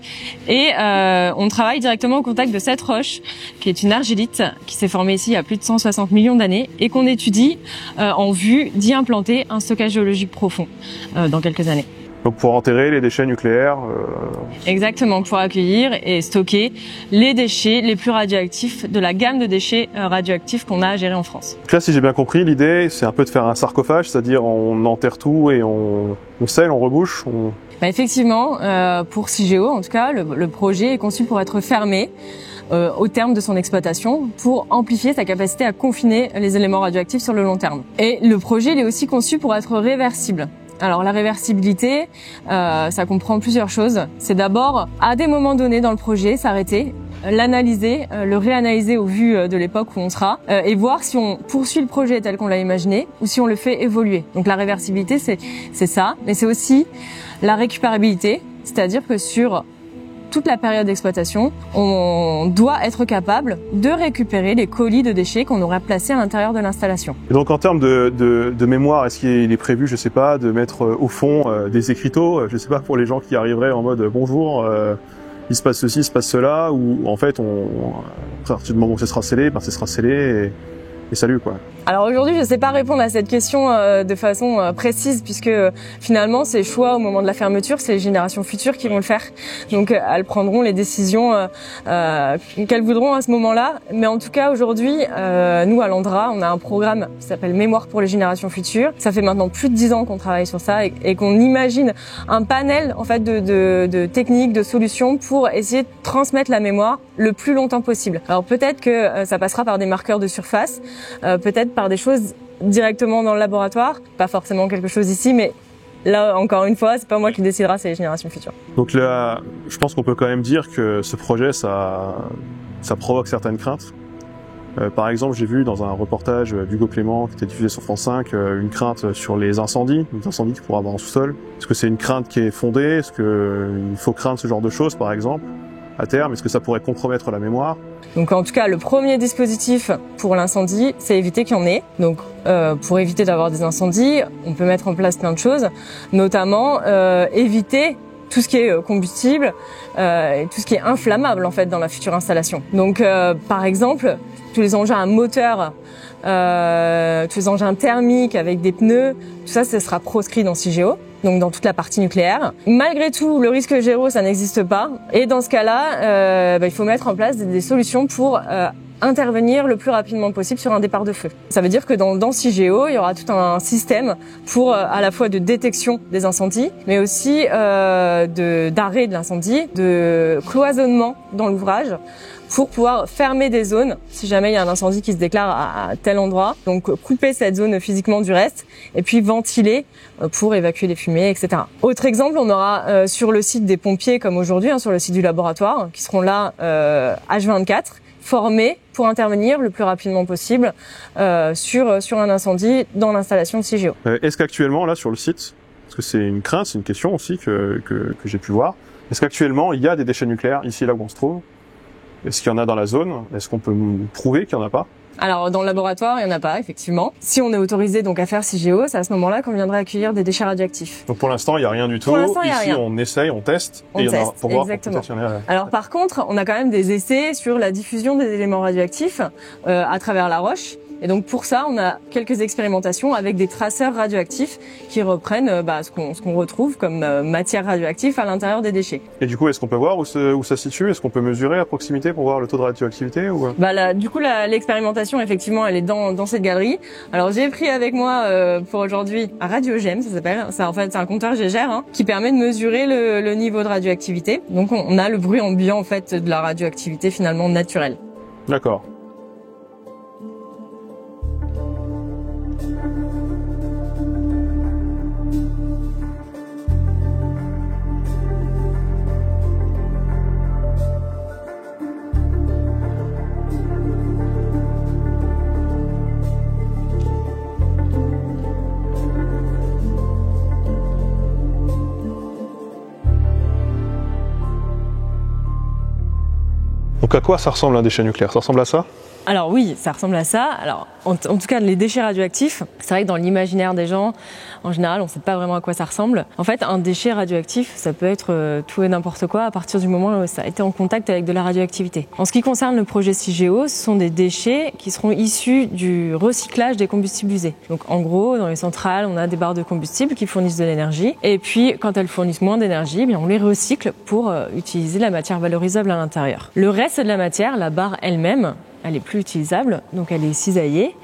et on travaille directement au contact de cette roche, qui est une argillite qui s'est formée ici il y a plus de 160 millions d'années et qu'on étudie en vue d'y implanter un stockage géologique profond dans quelques années. Donc pour enterrer les déchets nucléaires. Exactement, pour accueillir et stocker les déchets les plus radioactifs de la gamme de déchets radioactifs qu'on a à gérer en France. Donc là, si j'ai bien compris, l'idée, c'est un peu de faire un sarcophage, c'est-à-dire on enterre tout et on scelle, on rebouche. Bah effectivement, pour Cigéo, en tout cas, le projet est conçu pour être fermé au terme de son exploitation pour amplifier sa capacité à confiner les éléments radioactifs sur le long terme. Et le projet il est aussi conçu pour être réversible. Alors la réversibilité, ça comprend plusieurs choses. C'est d'abord, à des moments donnés dans le projet, s'arrêter, l'analyser, le réanalyser au vu de l'époque où on sera, et voir si on poursuit le projet tel qu'on l'a imaginé ou si on le fait évoluer. Donc la réversibilité, c'est ça, mais c'est aussi la récupérabilité, c'est-à-dire que sur toute la période d'exploitation, on doit être capable de récupérer les colis de déchets qu'on aurait placés à l'intérieur de l'installation. Et donc en termes de mémoire, est-ce qu'il est prévu, je sais pas, de mettre au fond des écriteaux, je sais pas, pour les gens qui arriveraient en mode bonjour, il se passe ceci, il se passe cela, ou en fait, à partir du moment où ce sera scellé, ce sera scellé et salut quoi. Alors aujourd'hui, je ne sais pas répondre à cette question de façon précise puisque finalement, ces choix au moment de la fermeture, c'est les générations futures qui vont le faire. Donc elles prendront les décisions qu'elles voudront à ce moment-là. Mais en tout cas, aujourd'hui, nous à l'Andra, on a un programme qui s'appelle Mémoire pour les générations futures. Ça fait maintenant plus de 10 ans qu'on travaille sur ça et qu'on imagine un panel en fait de techniques, de solutions pour essayer de transmettre la mémoire le plus longtemps possible. Alors peut-être que ça passera par des marqueurs de surface, peut-être par des choses directement dans le laboratoire, pas forcément quelque chose ici, mais là, encore une fois, c'est pas moi qui décidera, c'est les générations futures. Donc là, je pense qu'on peut quand même dire que ce projet, ça provoque certaines craintes. Par exemple, j'ai vu dans un reportage d'Hugo Clément qui était diffusé sur France 5 une crainte sur les incendies qu'il pourra avoir en sous-sol. Est-ce que c'est une crainte qui est fondée? Est-ce qu'il faut craindre ce genre de choses, par exemple, à terme? Est-ce que ça pourrait compromettre la mémoire? Donc en tout cas, le premier dispositif pour l'incendie, c'est éviter qu'il y en ait. Donc pour éviter d'avoir des incendies, on peut mettre en place plein de choses, notamment éviter tout ce qui est combustible et tout ce qui est inflammable en fait dans la future installation. Donc par exemple, tous les engins à moteur, tous les engins thermiques avec des pneus, tout ça, ça sera proscrit dans Cigéo. Donc dans toute la partie nucléaire. Malgré tout, le risque zéro, ça n'existe pas. Et dans ce cas-là, il faut mettre en place des solutions pour intervenir le plus rapidement possible sur un départ de feu. Ça veut dire que dans Cigéo, il y aura tout un système pour à la fois de détection des incendies, mais aussi d'arrêt de l'incendie, de cloisonnement dans l'ouvrage, pour pouvoir fermer des zones si jamais il y a un incendie qui se déclare à tel endroit. Donc couper cette zone physiquement du reste et puis ventiler pour évacuer les fumées, etc. Autre exemple, on aura sur le site des pompiers comme aujourd'hui, sur le site du laboratoire, qui seront là H24, formés pour intervenir le plus rapidement possible sur un incendie dans l'installation de Cigéo. Est-ce qu'actuellement, là sur le site, parce que c'est une crainte, c'est une question aussi que j'ai pu voir, est-ce qu'actuellement il y a des déchets nucléaires ici là où on se trouve? Est-ce qu'il y en a dans la zone? Est-ce qu'on peut prouver qu'il n'y en a pas? Alors dans le laboratoire, il n'y en a pas, effectivement. Si on est autorisé donc à faire Cigéo, c'est à ce moment-là qu'on viendrait accueillir des déchets radioactifs. Donc pour l'instant, il n'y a rien du tout. Pour l'instant, il n'y a Ici, rien. on essaye, on teste. On teste, pour voir exactement. peut-être qu'il y en a. Alors par contre, on a quand même des essais sur la diffusion des éléments radioactifs à travers la roche. Et donc pour ça, on a quelques expérimentations avec des traceurs radioactifs qui reprennent ce qu'on retrouve comme matière radioactive à l'intérieur des déchets. Et du coup, est-ce qu'on peut voir où ça se situe? Est-ce qu'on peut mesurer à proximité pour voir le taux de radioactivité ou... Du coup, l'expérimentation, effectivement, elle est dans cette galerie. Alors j'ai pris avec moi pour aujourd'hui un radiogème, ça s'appelle. En fait, c'est un compteur Gégère qui permet de mesurer le niveau de radioactivité. Donc on a le bruit ambiant en fait de la radioactivité finalement naturelle. D'accord. Donc à quoi ça ressemble un déchet nucléaire? Ça ressemble à ça? Alors oui, ça ressemble à ça. Alors en tout cas, les déchets radioactifs, c'est vrai que dans l'imaginaire des gens, en général, on ne sait pas vraiment à quoi ça ressemble. En fait, un déchet radioactif, ça peut être tout et n'importe quoi à partir du moment où ça a été en contact avec de la radioactivité. En ce qui concerne le projet CIGEO, ce sont des déchets qui seront issus du recyclage des combustibles usés. Donc en gros, dans les centrales, on a des barres de combustible qui fournissent de l'énergie. Et puis, quand elles fournissent moins d'énergie, eh bien, on les recycle pour utiliser la matière valorisable à l'intérieur. Le reste de la matière, la barre elle-même, elle est plus utilisable, donc elle est cisaillée,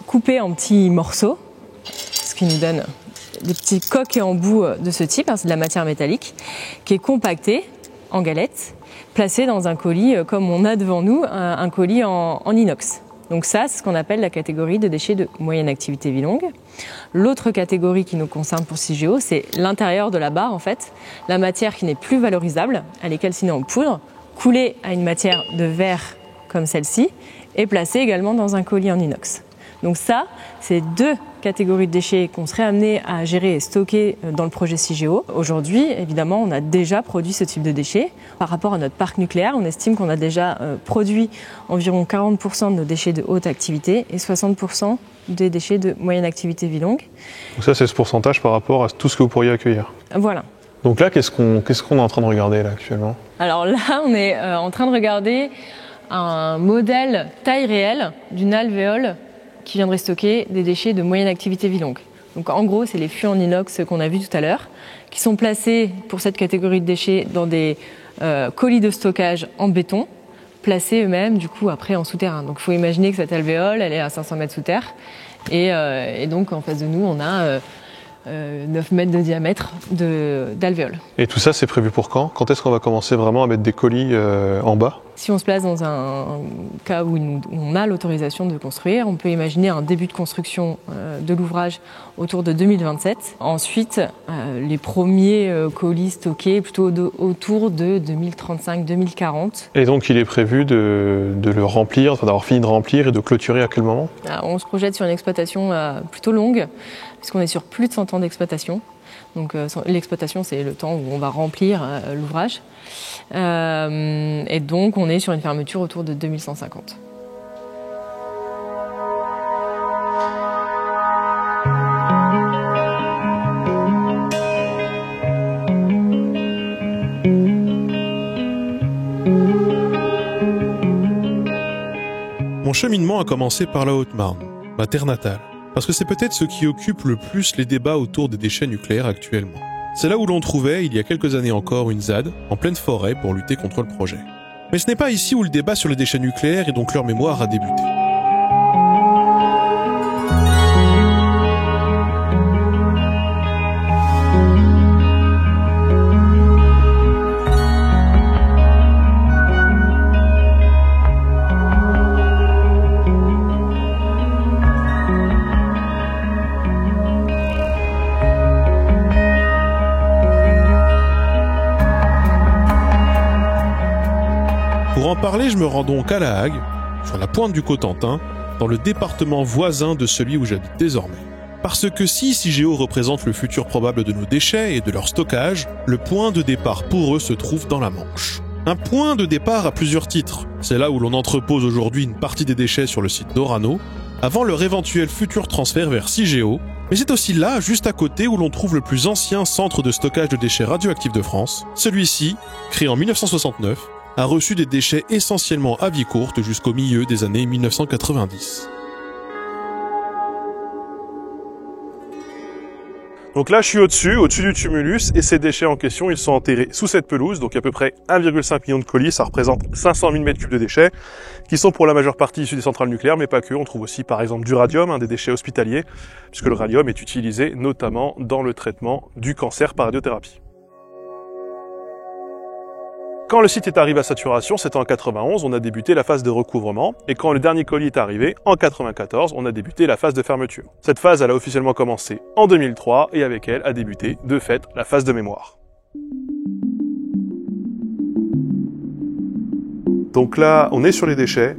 coupée en petits morceaux, ce qui nous donne des petits coques et embouts de ce type, c'est de la matière métallique, qui est compactée en galettes, placée dans un colis comme on a devant nous, un colis en inox. Donc ça, c'est ce qu'on appelle la catégorie de déchets de moyenne activité vie longue. L'autre catégorie qui nous concerne pour CIGEO, c'est l'intérieur de la barre, en fait, la matière qui n'est plus valorisable, elle est calcinée en poudre, coulée à une matière de verre comme celle-ci, et placée également dans un colis en inox. Donc ça, c'est deux catégories de déchets qu'on serait amené à gérer et stocker dans le projet CIGEO. Aujourd'hui, évidemment, on a déjà produit ce type de déchets. Par rapport à notre parc nucléaire, on estime qu'on a déjà produit environ 40% de nos déchets de haute activité et 60% des déchets de moyenne activité vie longue. Donc ça, c'est ce pourcentage par rapport à tout ce que vous pourriez accueillir. Voilà. Donc là, qu'est-ce qu'on est en train de regarder là actuellement? Alors là, on est en train de regarder un modèle taille réelle d'une alvéole qui viendrait stocker des déchets de moyenne activité vie longue. Donc en gros, c'est les fûts en inox qu'on a vus tout à l'heure, qui sont placés pour cette catégorie de déchets dans des colis de stockage en béton, placés eux-mêmes du coup après en souterrain. Donc il faut imaginer que cette alvéole, elle est à 500 mètres sous terre, et donc en face de nous, on a 9 mètres de diamètre d'alvéole. Et tout ça, c'est prévu pour quand? Quand est-ce qu'on va commencer vraiment à mettre des colis en bas? Si on se place dans un cas où on a l'autorisation de construire, on peut imaginer un début de construction de l'ouvrage autour de 2027. Ensuite, les premiers colis stockés plutôt autour de 2035-2040. Et donc, il est prévu de le remplir, enfin, d'avoir fini de remplir et de clôturer à quel moment? On se projette sur une exploitation plutôt longue, puisqu'on est sur plus de 100 ans d'exploitation. Donc l'exploitation, c'est le temps où on va remplir l'ouvrage. Et donc on est sur une fermeture autour de 2150. Mon cheminement a commencé par la Haute-Marne, ma terre natale. Parce que c'est peut-être ce qui occupe le plus les débats autour des déchets nucléaires actuellement. C'est là où l'on trouvait, il y a quelques années encore, une ZAD en pleine forêt pour lutter contre le projet. Mais ce n'est pas ici où le débat sur les déchets nucléaires et donc leur mémoire a débuté. Pour en parler, je me rends donc à La Hague, sur la pointe du Cotentin, dans le département voisin de celui où j'habite désormais. Parce que si CIGEO représente le futur probable de nos déchets et de leur stockage, le point de départ pour eux se trouve dans la Manche. Un point de départ à plusieurs titres. C'est là où l'on entrepose aujourd'hui une partie des déchets sur le site d'Orano, avant leur éventuel futur transfert vers CIGEO, mais c'est aussi là, juste à côté, où l'on trouve le plus ancien centre de stockage de déchets radioactifs de France. Celui-ci, créé en 1969, a reçu des déchets essentiellement à vie courte jusqu'au milieu des années 1990. Donc là, je suis au-dessus du tumulus, et ces déchets en question, ils sont enterrés sous cette pelouse, donc à peu près 1,5 million de colis, ça représente 500 000 mètres cubes de déchets, qui sont pour la majeure partie issus des centrales nucléaires, mais pas que. On trouve aussi par exemple du radium, des déchets hospitaliers, puisque le radium est utilisé notamment dans le traitement du cancer par radiothérapie. Quand le site est arrivé à saturation, c'était en 91, on a débuté la phase de recouvrement, et quand le dernier colis est arrivé, en 94, on a débuté la phase de fermeture. Cette phase, elle a officiellement commencé en 2003, et avec elle a débuté, de fait, la phase de mémoire. Donc là, on est sur les déchets.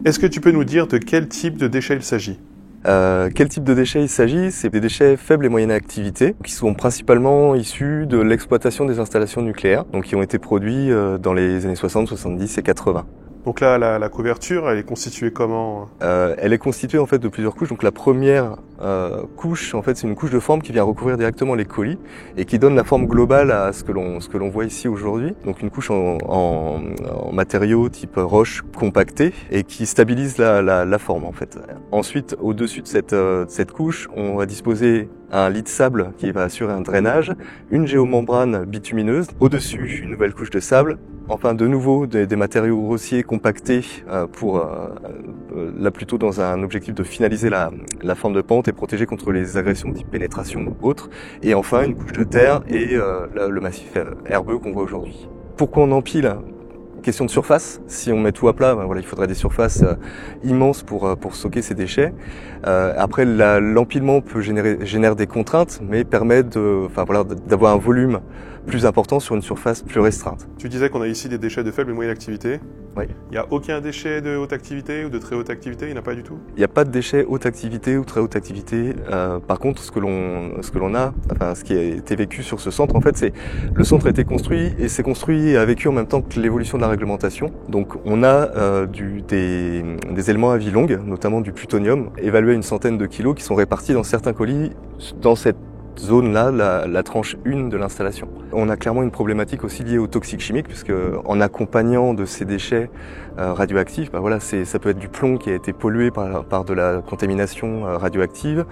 Est-ce que tu peux nous dire de quel type de déchets il s'agit ? Quel type de déchets il s'agit? C'est des déchets faibles et moyenne activité, qui sont principalement issus de l'exploitation des installations nucléaires, donc qui ont été produits dans les années 60, 70 et 80. Donc là, la couverture, elle est constituée comment? Elle est constituée en fait de plusieurs couches. Donc la première couche, en fait, c'est une couche de forme qui vient recouvrir directement les colis et qui donne la forme globale à ce que l'on voit ici aujourd'hui. Donc une couche en matériaux type roche compactée et qui stabilise la forme en fait. Ensuite, au-dessus de cette couche, on va disposer un lit de sable qui va assurer un drainage, une géomembrane bitumineuse, au-dessus une nouvelle couche de sable, enfin de nouveau des matériaux grossiers compactés là plutôt dans un objectif de finaliser la forme de pente et protéger contre les agressions type pénétration ou autres, et enfin une couche de terre et le massif herbeux qu'on voit aujourd'hui. Pourquoi on empile? Question de surface, si on met tout à plat, il faudrait des surfaces immenses pour stocker ces déchets. Après, l'empilement génère des contraintes, mais permet d'avoir un volume plus important sur une surface plus restreinte. Tu disais qu'on a ici des déchets de faible et moyenne activité. Oui. Il n'y a aucun déchet de haute activité ou de très haute activité, il n'y en a pas du tout? Il n'y a pas de déchets haute activité ou très haute activité. Par contre, ce qui a été vécu sur ce centre, en fait, c'est le centre a été construit et s'est construit et a vécu en même temps que l'évolution de la réglementation. Donc, on a des éléments à vie longue, notamment du plutonium, évalué à une centaine de kilos, qui sont répartis dans certains colis dans cette zone-là, la tranche 1 de l'installation. On a clairement une problématique aussi liée aux toxiques chimiques, puisque en accompagnant de ces déchets radioactifs, ça peut être du plomb qui a été pollué par de la contamination radioactive,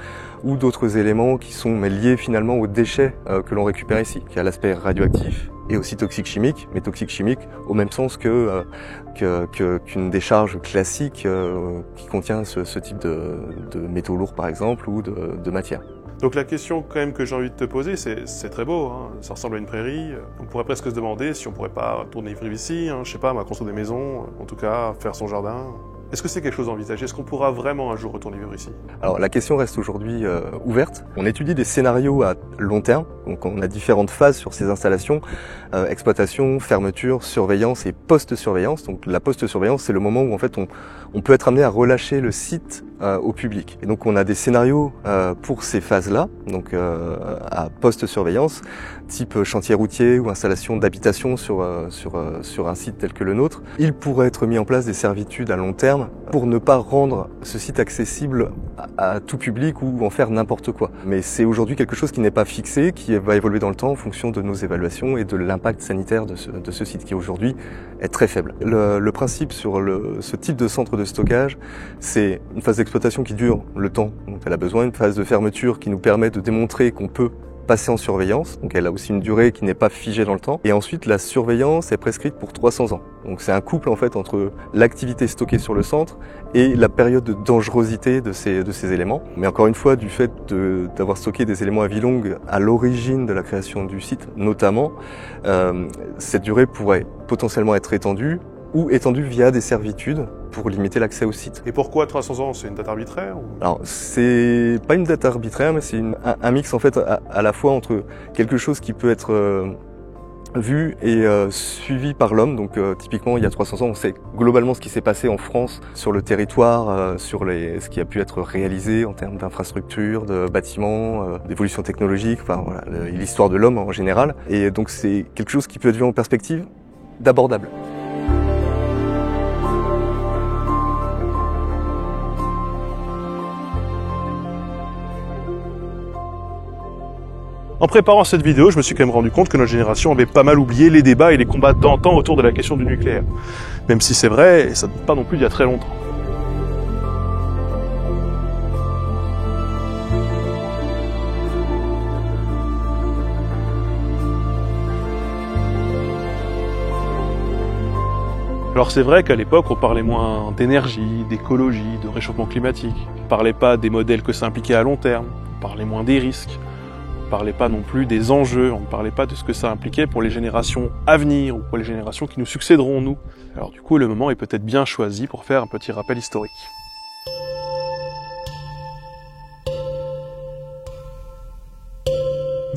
ou d'autres éléments qui sont liés finalement aux déchets que l'on récupère ici, qui a l'aspect radioactif et aussi toxique chimique, mais toxique chimique au même sens qu'une décharge classique qui contient ce type de métaux lourds par exemple, ou de matière. Donc la question quand même que j'ai envie de te poser, c'est très beau, hein, ça ressemble à une prairie. On pourrait presque se demander si on pourrait pas tourner vivre ici, je sais pas, construire des maisons, en tout cas faire son jardin. Est-ce que c'est quelque chose d'envisagé? Est-ce qu'on pourra vraiment un jour retourner vivre ici? Alors la question reste aujourd'hui ouverte. On étudie des scénarios à long terme, donc on a différentes phases sur ces installations, exploitation, fermeture, surveillance et post-surveillance. Donc la post-surveillance, c'est le moment où en fait on peut être amené à relâcher le site au public. Et donc on a des scénarios pour ces phases-là, donc à post-surveillance, type chantier routier ou installation d'habitation sur un site tel que le nôtre. Il pourrait être mis en place des servitudes à long terme pour ne pas rendre ce site accessible à tout public ou en faire n'importe quoi. Mais c'est aujourd'hui quelque chose qui n'est pas fixé, qui va évoluer dans le temps en fonction de nos évaluations et de l'impact sanitaire de ce site qui aujourd'hui est très faible. Le principe sur ce type de centre de stockage, c'est une phase d'exploitation qui dure le temps dont elle a besoin, une phase de fermeture qui nous permet de démontrer qu'on peut passer en surveillance, donc elle a aussi une durée qui n'est pas figée dans le temps, et ensuite la surveillance est prescrite pour 300 ans. Donc c'est un couple en fait entre l'activité stockée sur le centre et la période de dangerosité de ces éléments. Mais encore une fois, du fait d'avoir stocké des éléments à vie longue à l'origine de la création du site notamment, cette durée pourrait potentiellement être étendue ou étendue via des servitudes pour limiter l'accès au site. Et pourquoi 300 ans? C'est une date arbitraire ou... Alors, c'est pas une date arbitraire, mais c'est un mix en fait à la fois entre quelque chose qui peut être vu et suivi par l'homme. Donc typiquement, il y a 300 ans, on sait globalement ce qui s'est passé en France sur le territoire, sur ce qui a pu être réalisé en termes d'infrastructures, de bâtiments, d'évolution technologique, enfin voilà, l'histoire de l'homme en général. Et donc c'est quelque chose qui peut être vu en perspective d'abordable. En préparant cette vidéo, je me suis quand même rendu compte que notre génération avait pas mal oublié les débats et les combats d'antan autour de la question du nucléaire. Même si c'est vrai, ça ne date pas non plus d'il y a très longtemps. Alors c'est vrai qu'à l'époque, on parlait moins d'énergie, d'écologie, de réchauffement climatique. On parlait pas des modèles que ça impliquait à long terme. On parlait moins des risques. On ne parlait pas non plus des enjeux, on ne parlait pas de ce que ça impliquait pour les générations à venir ou pour les générations qui nous succéderont, nous. Alors du coup, le moment est peut-être bien choisi pour faire un petit rappel historique.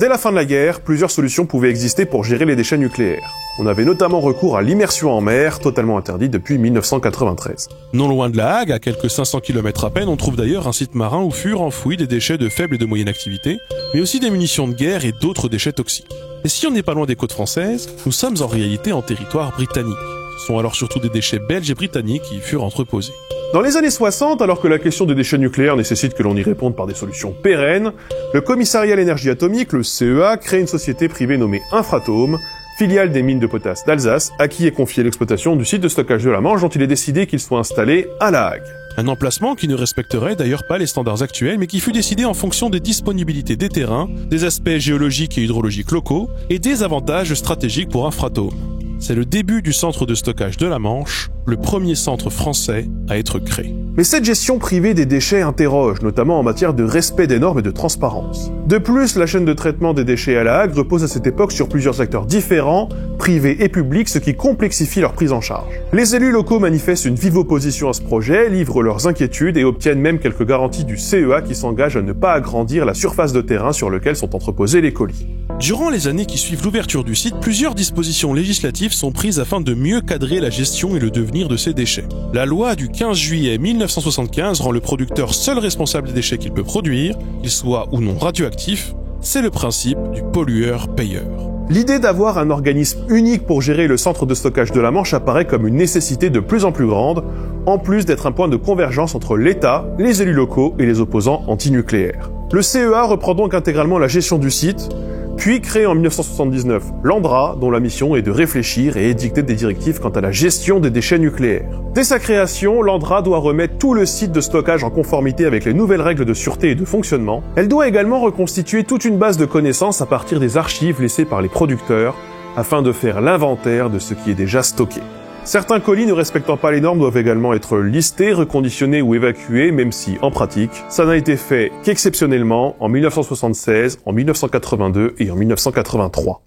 Dès la fin de la guerre, plusieurs solutions pouvaient exister pour gérer les déchets nucléaires. On avait notamment recours à l'immersion en mer, totalement interdite depuis 1993. Non loin de La Hague, à quelques 500 km à peine, on trouve d'ailleurs un site marin où furent enfouis des déchets de faible et de moyenne activité, mais aussi des munitions de guerre et d'autres déchets toxiques. Et si on n'est pas loin des côtes françaises, nous sommes en réalité en territoire britannique. Ce sont alors surtout des déchets belges et britanniques qui y furent entreposés. Dans les années 60, alors que la question des déchets nucléaires nécessite que l'on y réponde par des solutions pérennes, le Commissariat à l'énergie atomique, le CEA, crée une société privée nommée Infratome, filiale des mines de potasse d'Alsace, à qui est confiée l'exploitation du site de stockage de la Manche dont il est décidé qu'il soit installé à La Hague. Un emplacement qui ne respecterait d'ailleurs pas les standards actuels, mais qui fut décidé en fonction des disponibilités des terrains, des aspects géologiques et hydrologiques locaux, et des avantages stratégiques pour Infratome. C'est le début du centre de stockage de la Manche, le premier centre français à être créé. Mais cette gestion privée des déchets interroge, notamment en matière de respect des normes et de transparence. De plus, la chaîne de traitement des déchets à La Hague repose à cette époque sur plusieurs acteurs différents, privés et publics, ce qui complexifie leur prise en charge. Les élus locaux manifestent une vive opposition à ce projet, livrent leurs inquiétudes et obtiennent même quelques garanties du CEA qui s'engage à ne pas agrandir la surface de terrain sur lequel sont entreposés les colis. Durant les années qui suivent l'ouverture du site, plusieurs dispositions législatives sont prises afin de mieux cadrer la gestion et le devenir de ces déchets. La loi du 15 juillet 1975 rend le producteur seul responsable des déchets qu'il peut produire, qu'ils soient ou non radioactifs. C'est le principe du pollueur-payeur. L'idée d'avoir un organisme unique pour gérer le centre de stockage de la Manche apparaît comme une nécessité de plus en plus grande, en plus d'être un point de convergence entre l'État, les élus locaux et les opposants antinucléaires. Le CEA reprend donc intégralement la gestion du site, puis crée en 1979 l'ANDRA, dont la mission est de réfléchir et édicter des directives quant à la gestion des déchets nucléaires. Dès sa création, l'ANDRA doit remettre tout le site de stockage en conformité avec les nouvelles règles de sûreté et de fonctionnement. Elle doit également reconstituer toute une base de connaissances à partir des archives laissées par les producteurs, afin de faire l'inventaire de ce qui est déjà stocké. Certains colis ne respectant pas les normes doivent également être listés, reconditionnés ou évacués, même si, en pratique, ça n'a été fait qu'exceptionnellement en 1976, en 1982 et en 1983.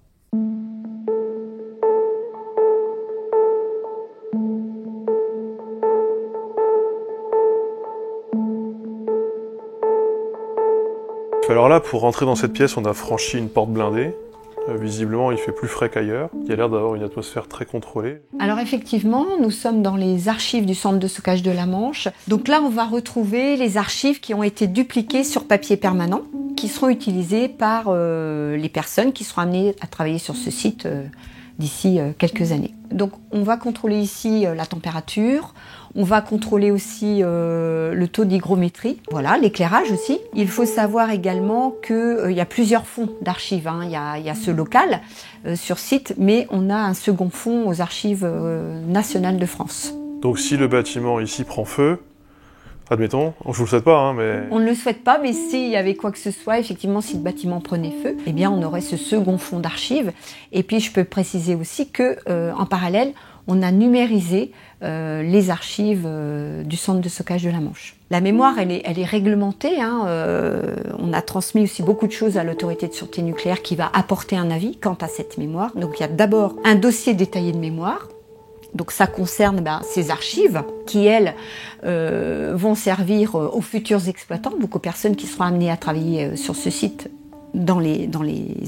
Alors là, pour rentrer dans cette pièce, on a franchi une porte blindée. Visiblement, il fait plus frais qu'ailleurs. Il y a l'air d'avoir une atmosphère très contrôlée. Alors effectivement, nous sommes dans les archives du centre de stockage de la Manche. Donc là, on va retrouver les archives qui ont été dupliquées sur papier permanent, qui seront utilisées par les personnes qui seront amenées à travailler sur ce site d'ici quelques années. Donc on va contrôler ici la température, on va contrôler aussi le taux d'hygrométrie, voilà, l'éclairage aussi. Il faut savoir également qu'il y a plusieurs fonds d'archives, hein. Il y a ce local sur site, mais on a un second fonds aux archives nationales de France. Donc si le bâtiment ici prend feu, admettons, je vous le souhaite pas, hein, mais... On ne le souhaite pas, mais s'il y avait quoi que ce soit, effectivement, si le bâtiment prenait feu, eh bien, on aurait ce second fonds d'archives. Et puis, je peux préciser aussi que, en parallèle, on a numérisé les archives du centre de stockage de la Manche. La mémoire, elle est réglementée, hein, on a transmis aussi beaucoup de choses à l'autorité de sûreté nucléaire qui va apporter un avis quant à cette mémoire. Donc, il y a d'abord un dossier détaillé de mémoire. Donc ça concerne ces archives qui, elles, vont servir aux futurs exploitants, donc aux personnes qui seront amenées à travailler sur ce site dans les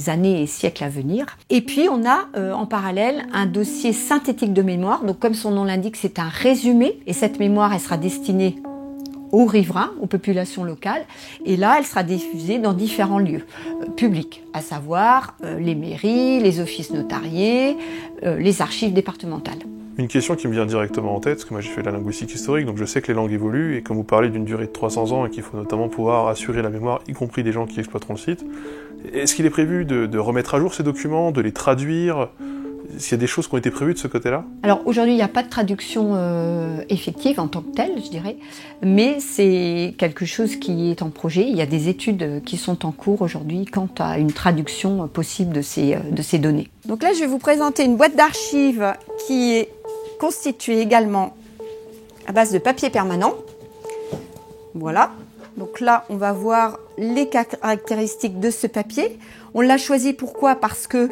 années et siècles à venir. Et puis on a en parallèle un dossier synthétique de mémoire, donc comme son nom l'indique, c'est un résumé, et cette mémoire, elle sera destinée aux riverains, aux populations locales, et là, elle sera diffusée dans différents lieux publics, à savoir les mairies, les offices notariés, les archives départementales. Une question qui me vient directement en tête, parce que moi j'ai fait de la linguistique historique, donc je sais que les langues évoluent, et comme vous parlez d'une durée de 300 ans et qu'il faut notamment pouvoir assurer la mémoire, y compris des gens qui exploiteront le site, est-ce qu'il est prévu de remettre à jour ces documents, de les traduire ? S'il y a des choses qui ont été prévues de ce côté-là ? Alors aujourd'hui, il n'y a pas de traduction effective en tant que telle, je dirais, mais c'est quelque chose qui est en projet. Il y a des études qui sont en cours aujourd'hui quant à une traduction possible de ces données. Donc là, je vais vous présenter une boîte d'archives qui est constituée également à base de papier permanent. Voilà. Donc là, on va voir les caractéristiques de ce papier. On l'a choisi pourquoi ? Parce que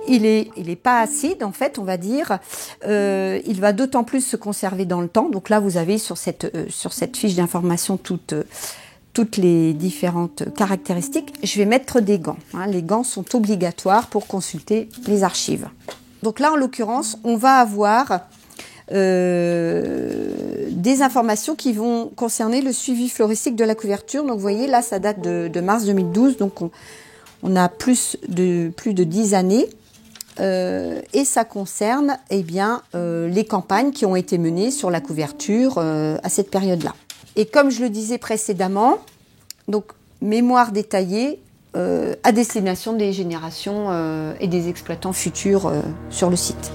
il est pas acide, en fait, on va dire. Il va d'autant plus se conserver dans le temps. Donc là, vous avez sur cette fiche d'information toutes les différentes caractéristiques. Je vais mettre des gants. Hein. Les gants sont obligatoires pour consulter les archives. Donc là, en l'occurrence, on va avoir des informations qui vont concerner le suivi floristique de la couverture. Donc vous voyez, là, ça date de mars 2012. Donc on a plus de 10 années. et ça concerne les campagnes qui ont été menées sur la couverture à cette période-là. Et comme je le disais précédemment, donc mémoire détaillée à destination des générations et des exploitants futurs sur le site.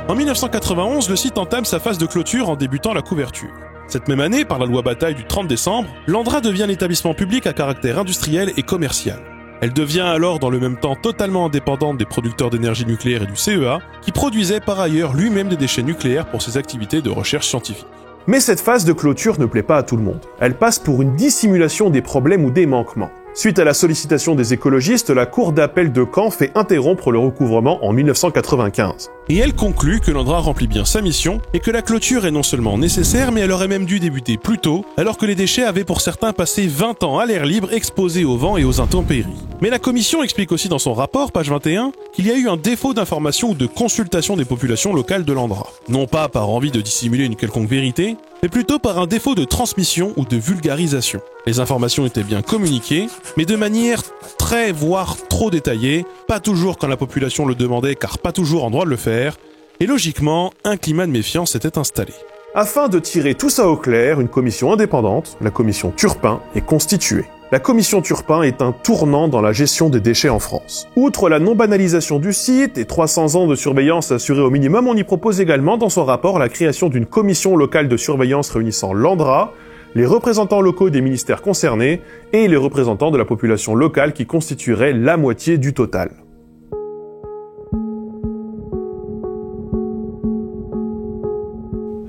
En 1991, le site entame sa phase de clôture en débutant la couverture. Cette même année, par la loi Bataille du 30 décembre, l'Andra devient un établissement public à caractère industriel et commercial. Elle devient alors dans le même temps totalement indépendante des producteurs d'énergie nucléaire et du CEA, qui produisait par ailleurs lui-même des déchets nucléaires pour ses activités de recherche scientifique. Mais cette phase de clôture ne plaît pas à tout le monde. Elle passe pour une dissimulation des problèmes ou des manquements. Suite à la sollicitation des écologistes, la Cour d'appel de Caen fait interrompre le recouvrement en 1995. Et elle conclut que l'Andra remplit bien sa mission et que la clôture est non seulement nécessaire, mais elle aurait même dû débuter plus tôt, alors que les déchets avaient pour certains passé 20 ans à l'air libre exposés au vent et aux intempéries. Mais la commission explique aussi dans son rapport, page 21, qu'il y a eu un défaut d'information ou de consultation des populations locales de l'Andra. Non pas par envie de dissimuler une quelconque vérité, mais plutôt par un défaut de transmission ou de vulgarisation. Les informations étaient bien communiquées, mais de manière très voire trop détaillée, pas toujours quand la population le demandait car pas toujours en droit de le faire, et logiquement, un climat de méfiance s'était installé. Afin de tirer tout ça au clair, une commission indépendante, la commission Turpin, est constituée. La commission Turpin est un tournant dans la gestion des déchets en France. Outre la non-banalisation du site et 300 ans de surveillance assurée au minimum, on y propose également dans son rapport la création d'une commission locale de surveillance réunissant l'Andra, les représentants locaux des ministères concernés et les représentants de la population locale qui constitueraient la moitié du total.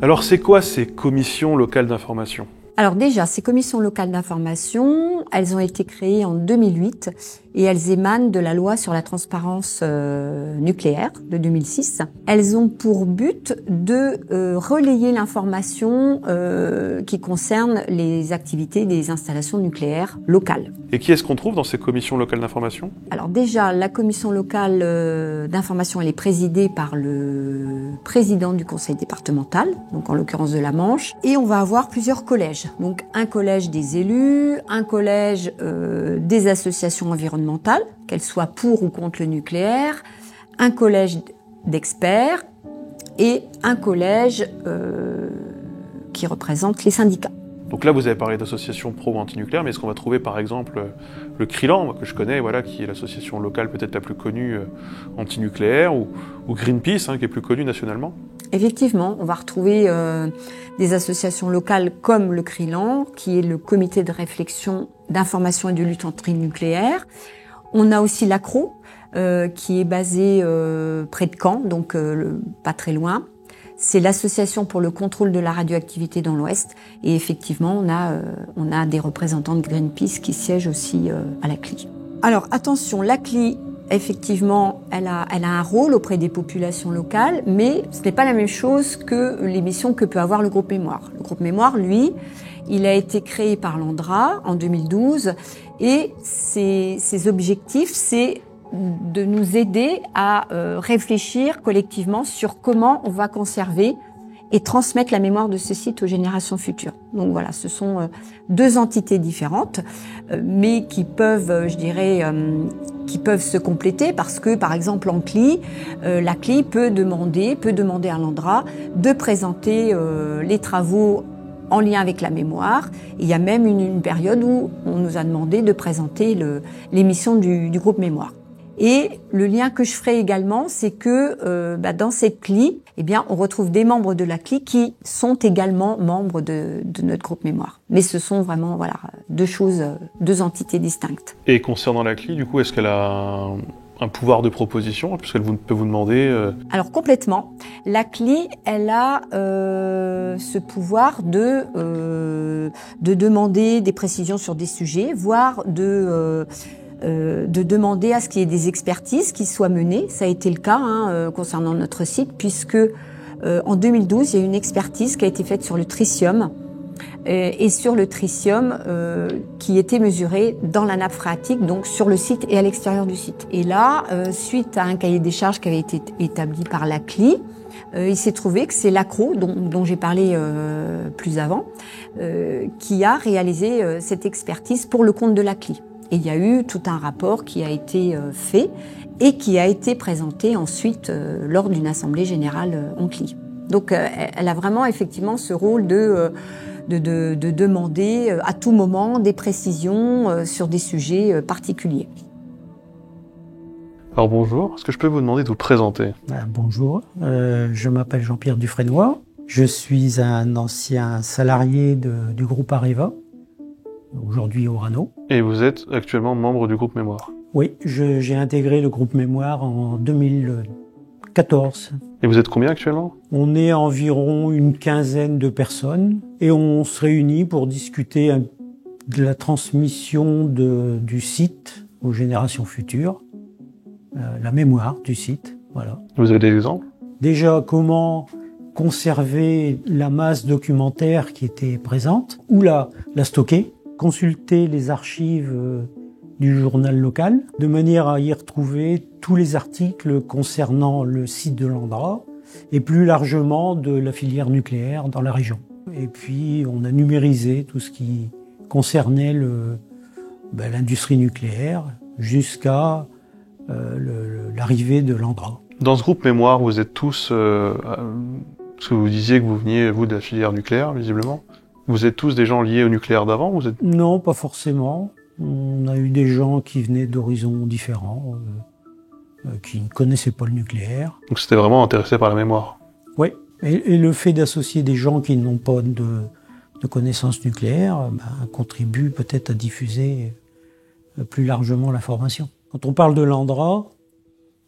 Alors c'est quoi ces commissions locales d'information ? Alors déjà, ces commissions locales d'information, elles ont été créées en 2008 et elles émanent de la loi sur la transparence nucléaire de 2006. Elles ont pour but de relayer l'information qui concerne les activités des installations nucléaires locales. Et qui est-ce qu'on trouve dans ces commissions locales d'information ? Alors déjà, la commission locale d'information, elle est présidée par le président du conseil départemental, donc en l'occurrence de la Manche, et on va avoir plusieurs collèges. Donc un collège des élus, un collège des associations environnementales, qu'elles soient pour ou contre le nucléaire, un collège d'experts et un collège qui représente les syndicats. Donc là, vous avez parlé d'associations pro ou anti-nucléaires, mais est-ce qu'on va trouver par exemple le CRILAN, que je connais, voilà, qui est l'association locale peut-être la plus connue anti-nucléaire, ou Greenpeace, qui est plus connue nationalement ? Effectivement, on va retrouver des associations locales comme le CRILAN, qui est le comité de réflexion, d'information et de lutte anti-nucléaire. On a aussi l'ACRO, qui est basé près de Caen, donc pas très loin. C'est l'association pour le contrôle de la radioactivité dans l'Ouest. Et effectivement, on a des représentants de Greenpeace qui siègent aussi à la CLI. Alors attention, la CLI, effectivement, elle a un rôle auprès des populations locales, mais ce n'est pas la même chose que les missions que peut avoir le groupe Mémoire. Le groupe Mémoire, lui, il a été créé par l'Andra en 2012 et ses objectifs, c'est de nous aider à réfléchir collectivement sur comment on va conserver et transmettre la mémoire de ce site aux générations futures. Donc voilà, ce sont deux entités différentes, mais qui peuvent, qui peuvent se compléter parce que, par exemple, en CLI, la CLI peut demander à l'Andra de présenter les travaux en lien avec la mémoire. Il y a même une période où on nous a demandé de présenter les missions du groupe Mémoire. Et le lien que je ferai également, c'est que dans cette CLI, on retrouve des membres de la CLI qui sont également membres de notre groupe Mémoire. Mais ce sont vraiment deux entités distinctes. Et concernant la CLI, du coup, est-ce qu'elle a un pouvoir de proposition, puisqu'elle peut vous demander... Alors complètement. La CLI, elle a ce pouvoir de demander des précisions sur des sujets, voire de demander à ce qu'il y ait des expertises qui soient menées. Ça a été le cas concernant notre site, puisque en 2012, il y a eu une expertise qui a été faite sur le tritium et sur le tritium qui était mesuré dans la nappe phréatique, donc sur le site et à l'extérieur du site. Et là, suite à un cahier des charges qui avait été établi par la CLI, il s'est trouvé que c'est l'ACRO, dont j'ai parlé plus avant, qui a réalisé cette expertise pour le compte de la CLI. Et il y a eu tout un rapport qui a été fait et qui a été présenté ensuite lors d'une assemblée générale en CLI. Donc elle a vraiment effectivement ce rôle de demander à tout moment des précisions sur des sujets particuliers. Alors bonjour, est-ce que je peux vous demander de vous présenter? Bonjour, je m'appelle Jean-Pierre Dufresnoy, je suis un ancien salarié du groupe Areva, aujourd'hui Orano. Et vous êtes actuellement membre du groupe Mémoire? Oui, j'ai intégré le groupe Mémoire en 2014. Et vous êtes combien actuellement? On est environ une quinzaine de personnes et on se réunit pour discuter de la transmission du site aux générations futures, la mémoire du site, voilà. Vous avez des exemples? Déjà, comment conserver la masse documentaire qui était présente, ou la stocker, consulter les archives du journal local, de manière à y retrouver tous les articles concernant le site de l'Andra et plus largement de la filière nucléaire dans la région. Et puis on a numérisé tout ce qui concernait l'industrie nucléaire jusqu'à l'arrivée de l'Andra. Dans ce groupe Mémoire, vous êtes tous, parce que vous disiez que vous veniez, vous, de la filière nucléaire, visiblement. Vous êtes tous des gens liés au nucléaire d'avant? Vous êtes... Non, pas forcément. On a eu des gens qui venaient d'horizons différents, qui ne connaissaient pas le nucléaire. Donc c'était vraiment intéressé par la mémoire? Oui, et le fait d'associer des gens qui n'ont pas de connaissances nucléaires contribue peut-être à diffuser plus largement l'information. Quand on parle de l'Andra,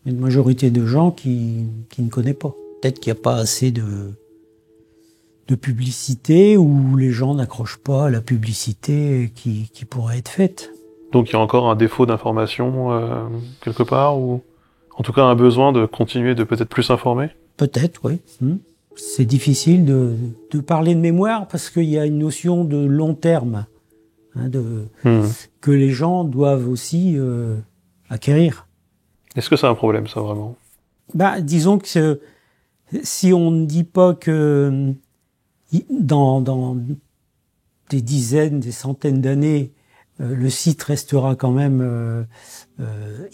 il y a une majorité de gens qui ne connaissent pas. Peut-être qu'il n'y a pas assez de publicité ou les gens n'accrochent pas à la publicité qui pourrait être faite. Donc il y a encore un défaut d'information quelque part, ou en tout cas un besoin de continuer de peut-être plus informer? Peut-être, oui. C'est difficile de parler de mémoire parce qu'il y a une notion de long terme que les gens doivent aussi acquérir. Est-ce que c'est un problème, ça, vraiment? Disons que si on ne dit pas que dans des dizaines, des centaines d'années, le site restera quand même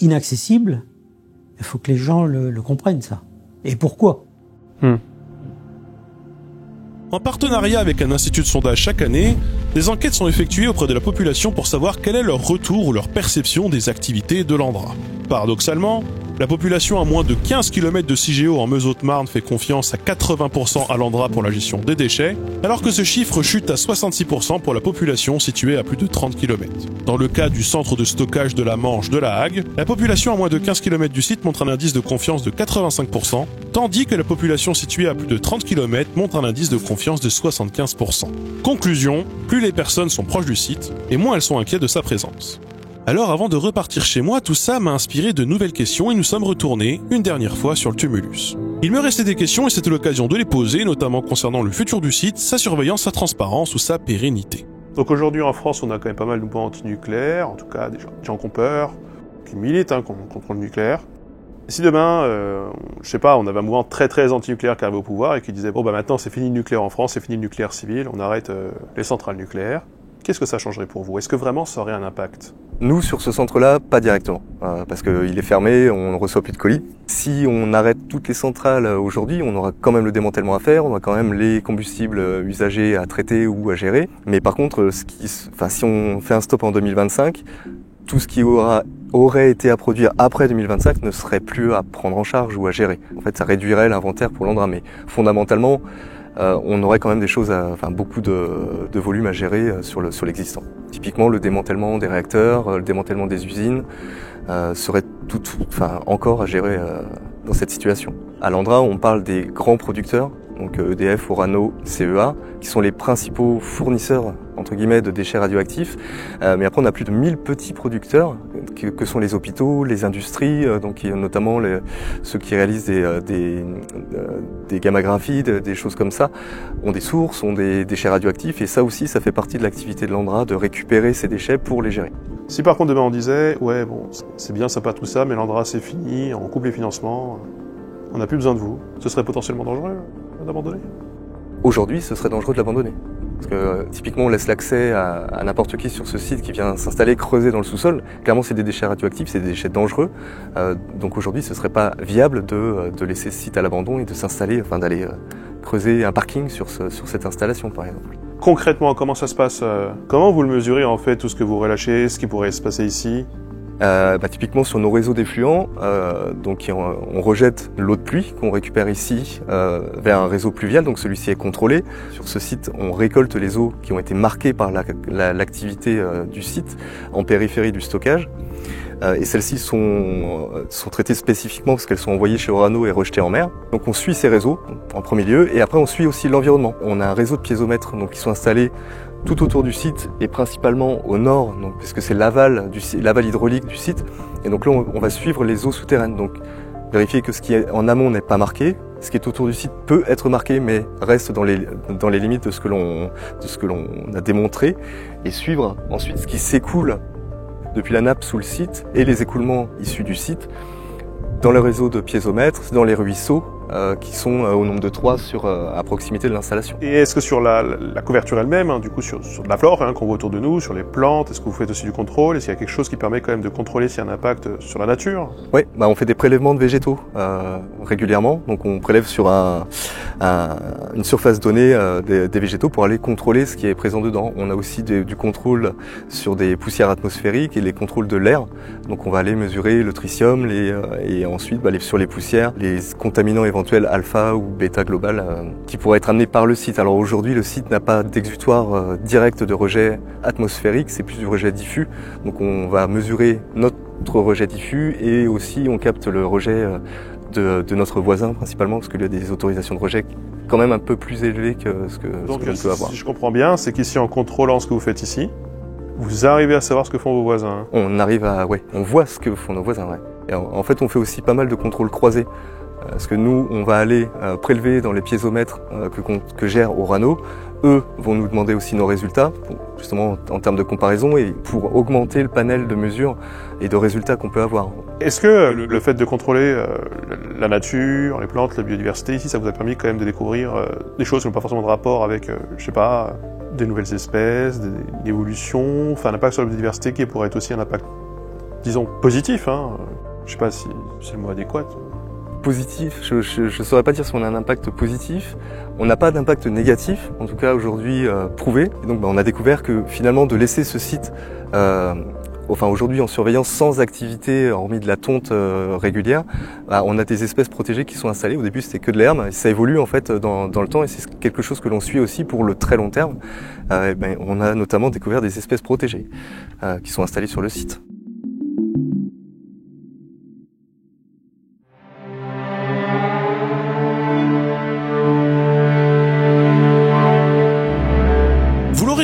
inaccessible, il faut que les gens le comprennent, ça. Et pourquoi? En partenariat avec un institut de sondage chaque année, des enquêtes sont effectuées auprès de la population pour savoir quel est leur retour ou leur perception des activités de l'Andra. Paradoxalement, la population à moins de 15 km de CIGEO en Meuse-Haute-Marne fait confiance à 80% à l'Andra pour la gestion des déchets, alors que ce chiffre chute à 66% pour la population située à plus de 30 km. Dans le cas du centre de stockage de la Manche de la Hague, la population à moins de 15 km du site montre un indice de confiance de 85%, tandis que la population située à plus de 30 km montre un indice de confiance de 75%. Conclusion, plus les personnes sont proches du site, et moins elles sont inquiètes de sa présence. Alors avant de repartir chez moi, tout ça m'a inspiré de nouvelles questions et nous sommes retournés une dernière fois sur le tumulus. Il me restait des questions et c'était l'occasion de les poser, notamment concernant le futur du site, sa surveillance, sa transparence ou sa pérennité. Donc aujourd'hui en France, on a quand même pas mal de mouvements anti-nucléaires, en tout cas des gens qui ont peur, qui militent contre le nucléaire. Et si demain, je sais pas, on avait un mouvement très anti-nucléaire qui arrivait au pouvoir et qui disait bon maintenant c'est fini le nucléaire en France, c'est fini le nucléaire civil, on arrête les centrales nucléaires. Qu'est-ce que ça changerait pour vous? Est-ce que vraiment ça aurait un impact? Nous, sur ce centre-là, pas directement, parce qu'il est fermé, on ne reçoit plus de colis. Si on arrête toutes les centrales aujourd'hui, on aura quand même le démantèlement à faire, on aura quand même les combustibles usagés à traiter ou à gérer. Mais par contre, si on fait un stop en 2025, tout ce qui aurait été à produire après 2025 ne serait plus à prendre en charge ou à gérer. En fait, ça réduirait l'inventaire pour l'Andra, mais fondamentalement, on aurait quand même des choses, beaucoup de volume à gérer sur l'existant. Typiquement, le démantèlement des réacteurs, le démantèlement des usines serait encore à gérer dans cette situation. À l'Andra, on parle des grands producteurs, donc EDF, Orano, CEA, qui sont les principaux fournisseurs en entre guillemets, de déchets radioactifs. Mais après, on a plus de 1000 petits producteurs, que sont les hôpitaux, les industries, donc notamment ceux qui réalisent des gammagraphies, des choses comme ça, ont des sources, ont des déchets radioactifs, et ça aussi, ça fait partie de l'activité de l'Andra, de récupérer ces déchets pour les gérer. Si par contre demain on disait, ouais bon, c'est bien sympa tout ça, mais l'Andra c'est fini, on coupe les financements, on n'a plus besoin de vous, ce serait potentiellement dangereux d'abandonner? Aujourd'hui, ce serait dangereux de l'abandonner. Parce que typiquement, on laisse l'accès à n'importe qui sur ce site qui vient s'installer, creuser dans le sous-sol. Clairement, c'est des déchets radioactifs, c'est des déchets dangereux. Donc aujourd'hui, ce serait pas viable de laisser ce site à l'abandon et de s'installer, enfin d'aller creuser un parking sur cette installation, par exemple. Concrètement, comment ça se passe? Comment vous le mesurez en fait, tout ce que vous relâchez, ce qui pourrait se passer ici? Typiquement sur nos réseaux d'effluents, donc on rejette l'eau de pluie qu'on récupère ici vers un réseau pluvial, donc celui-ci est contrôlé. Sur ce site, on récolte les eaux qui ont été marquées par l'activité du site en périphérie du stockage. Et celles-ci sont traitées spécifiquement parce qu'elles sont envoyées chez Orano et rejetées en mer. Donc on suit ces réseaux en premier lieu, et après on suit aussi l'environnement. On a un réseau de piézomètres donc, qui sont installés tout autour du site et principalement au nord, donc, puisque c'est l'aval hydraulique du site. Et donc là, on va suivre les eaux souterraines. Donc vérifier que ce qui est en amont n'est pas marqué. Ce qui est autour du site peut être marqué, mais reste dans les limites de ce que l'on a démontré. Et suivre ensuite ce qui s'écoule depuis la nappe sous le site et les écoulements issus du site dans le réseau de piézomètres, dans les ruisseaux qui sont au nombre de 3 à proximité de l'installation. Et est-ce que sur la couverture elle-même, du coup sur la flore qu'on voit autour de nous, sur les plantes, est-ce que vous faites aussi du contrôle? Est-ce qu'il y a quelque chose qui permet quand même de contrôler s'il y a un impact sur la nature? Oui, on fait des prélèvements de végétaux régulièrement. Donc on prélève sur une surface donnée des végétaux pour aller contrôler ce qui est présent dedans. On a aussi du contrôle sur des poussières atmosphériques et les contrôles de l'air. Donc on va aller mesurer le tritium et ensuite sur les poussières, les contaminants éventuels alpha ou bêta global qui pourraient être amenés par le site. Alors aujourd'hui, le site n'a pas d'exutoire direct de rejet atmosphérique, c'est plus du rejet diffus. Donc on va mesurer notre rejet diffus et aussi on capte le rejet de notre voisin principalement parce qu'il y a des autorisations de rejet quand même un peu plus élevées que ce que l'on peut avoir. Si je comprends bien, c'est qu'ici en contrôlant ce que vous faites ici, vous arrivez à savoir ce que font vos voisins. On arrive on voit ce que font nos voisins. Ouais. Et en fait, on fait aussi pas mal de contrôles croisés. Parce que nous, on va aller prélever dans les piézomètres que gère Orano. Eux vont nous demander aussi nos résultats, justement en termes de comparaison et pour augmenter le panel de mesures et de résultats qu'on peut avoir. Est-ce que le fait de contrôler la nature, les plantes, la biodiversité ici, ça vous a permis quand même de découvrir des choses qui n'ont pas forcément de rapport avec, je sais pas, des nouvelles espèces, des évolutions, enfin un impact sur la biodiversité qui pourrait être aussi un impact, disons, positif, hein. Je sais pas si c'est le mot adéquat. Positif, je saurais pas dire si on a un impact positif. On n'a pas d'impact négatif, en tout cas aujourd'hui prouvé. Et donc on a découvert que finalement de laisser ce site aujourd'hui en surveillance sans activité hormis de la tonte régulière, on a des espèces protégées qui sont installées. Au début c'était que de l'herbe, et ça évolue en fait dans le temps et c'est quelque chose que l'on suit aussi pour le très long terme. On a notamment découvert des espèces protégées qui sont installées sur le site.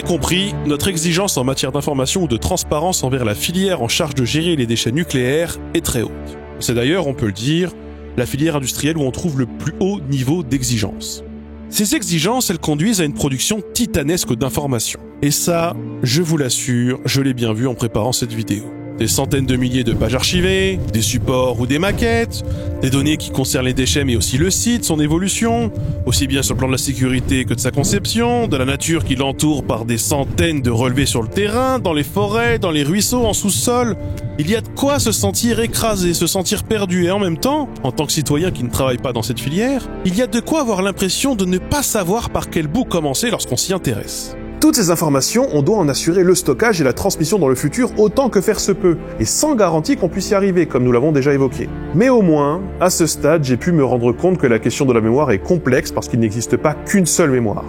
Compris, notre exigence en matière d'information ou de transparence envers la filière en charge de gérer les déchets nucléaires est très haute. C'est d'ailleurs, on peut le dire, la filière industrielle où on trouve le plus haut niveau d'exigence. Ces exigences, elles conduisent à une production titanesque d'informations. Et ça, je vous l'assure, je l'ai bien vu en préparant cette vidéo. Des centaines de milliers de pages archivées, des supports ou des maquettes, des données qui concernent les déchets mais aussi le site, son évolution, aussi bien sur le plan de la sécurité que de sa conception, de la nature qui l'entoure par des centaines de relevés sur le terrain, dans les forêts, dans les ruisseaux, en sous-sol. Il y a de quoi se sentir écrasé, se sentir perdu et en même temps, en tant que citoyen qui ne travaille pas dans cette filière, il y a de quoi avoir l'impression de ne pas savoir par quel bout commencer lorsqu'on s'y intéresse. Toutes ces informations, on doit en assurer le stockage et la transmission dans le futur autant que faire se peut, et sans garantie qu'on puisse y arriver, comme nous l'avons déjà évoqué. Mais au moins, à ce stade, j'ai pu me rendre compte que la question de la mémoire est complexe parce qu'il n'existe pas qu'une seule mémoire,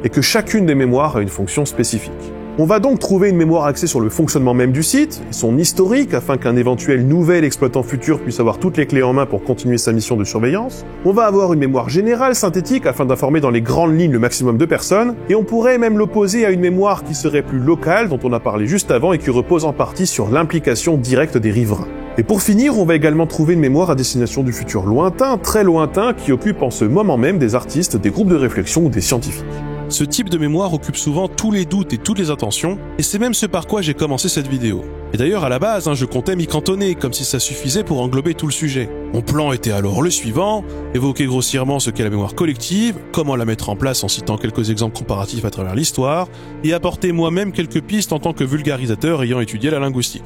et que chacune des mémoires a une fonction spécifique. On va donc trouver une mémoire axée sur le fonctionnement même du site, et son historique, afin qu'un éventuel nouvel exploitant futur puisse avoir toutes les clés en main pour continuer sa mission de surveillance. On va avoir une mémoire générale synthétique afin d'informer dans les grandes lignes le maximum de personnes, et on pourrait même l'opposer à une mémoire qui serait plus locale, dont on a parlé juste avant et qui repose en partie sur l'implication directe des riverains. Et pour finir, on va également trouver une mémoire à destination du futur lointain, très lointain, qui occupe en ce moment même des artistes, des groupes de réflexion ou des scientifiques. Ce type de mémoire occupe souvent tous les doutes et toutes les attentions, et c'est même ce par quoi j'ai commencé cette vidéo. Et d'ailleurs, à la base, je comptais m'y cantonner, comme si ça suffisait pour englober tout le sujet. Mon plan était alors le suivant, évoquer grossièrement ce qu'est la mémoire collective, comment la mettre en place en citant quelques exemples comparatifs à travers l'histoire, et apporter moi-même quelques pistes en tant que vulgarisateur ayant étudié la linguistique.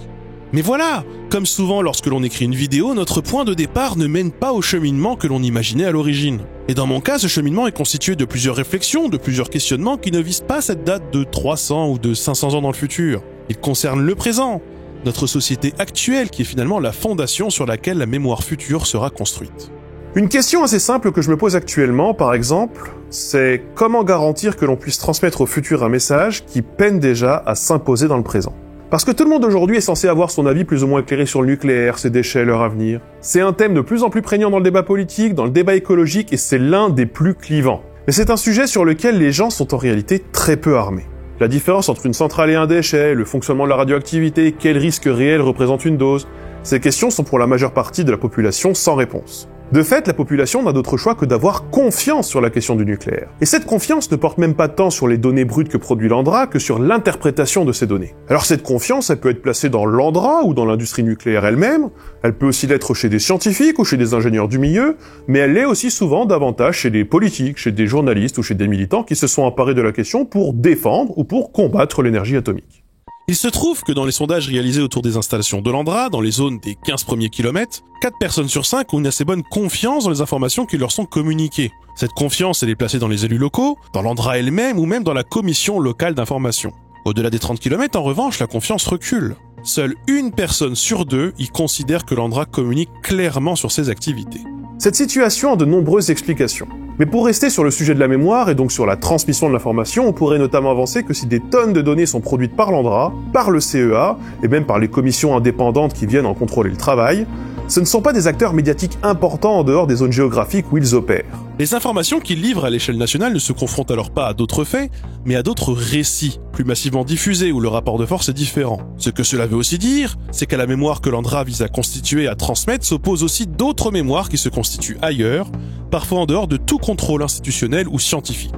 Mais voilà, comme souvent lorsque l'on écrit une vidéo, notre point de départ ne mène pas au cheminement que l'on imaginait à l'origine. Et dans mon cas, ce cheminement est constitué de plusieurs réflexions, de plusieurs questionnements qui ne visent pas cette date de 300 ou de 500 ans dans le futur. Ils concernent le présent, notre société actuelle qui est finalement la fondation sur laquelle la mémoire future sera construite. Une question assez simple que je me pose actuellement, par exemple, c'est comment garantir que l'on puisse transmettre au futur un message qui peine déjà à s'imposer dans le présent. Parce que tout le monde aujourd'hui est censé avoir son avis plus ou moins éclairé sur le nucléaire, ses déchets, leur avenir. C'est un thème de plus en plus prégnant dans le débat politique, dans le débat écologique, et c'est l'un des plus clivants. Mais c'est un sujet sur lequel les gens sont en réalité très peu armés. La différence entre une centrale et un déchet, le fonctionnement de la radioactivité, quel risque réel représente une dose, ces questions sont pour la majeure partie de la population sans réponse. De fait, la population n'a d'autre choix que d'avoir confiance sur la question du nucléaire. Et cette confiance ne porte même pas tant sur les données brutes que produit l'ANDRA que sur l'interprétation de ces données. Alors cette confiance, elle peut être placée dans l'ANDRA ou dans l'industrie nucléaire elle-même, elle peut aussi l'être chez des scientifiques ou chez des ingénieurs du milieu, mais elle l'est aussi souvent davantage chez des politiques, chez des journalistes ou chez des militants qui se sont emparés de la question pour défendre ou pour combattre l'énergie atomique. Il se trouve que dans les sondages réalisés autour des installations de l'ANDRA, dans les zones des 15 premiers kilomètres, 4 personnes sur 5 ont une assez bonne confiance dans les informations qui leur sont communiquées. Cette confiance, elle est placée dans les élus locaux, dans l'ANDRA elle-même ou même dans la commission locale d'information. Au-delà des 30 km, en revanche, la confiance recule. Seule une personne sur 2 y considère que l'ANDRA communique clairement sur ses activités. Cette situation a de nombreuses explications. Mais pour rester sur le sujet de la mémoire et donc sur la transmission de l'information, on pourrait notamment avancer que si des tonnes de données sont produites par l'ANDRA, par le CEA, et même par les commissions indépendantes qui viennent en contrôler le travail, ce ne sont pas des acteurs médiatiques importants en dehors des zones géographiques où ils opèrent. Les informations qu'ils livrent à l'échelle nationale ne se confrontent alors pas à d'autres faits, mais à d'autres récits, plus massivement diffusés, où le rapport de force est différent. Ce que cela veut aussi dire, c'est qu'à la mémoire que l'ANDRA vise à constituer et à transmettre s'opposent aussi d'autres mémoires qui se constituent ailleurs, parfois en dehors de tout contrôle institutionnel ou scientifique.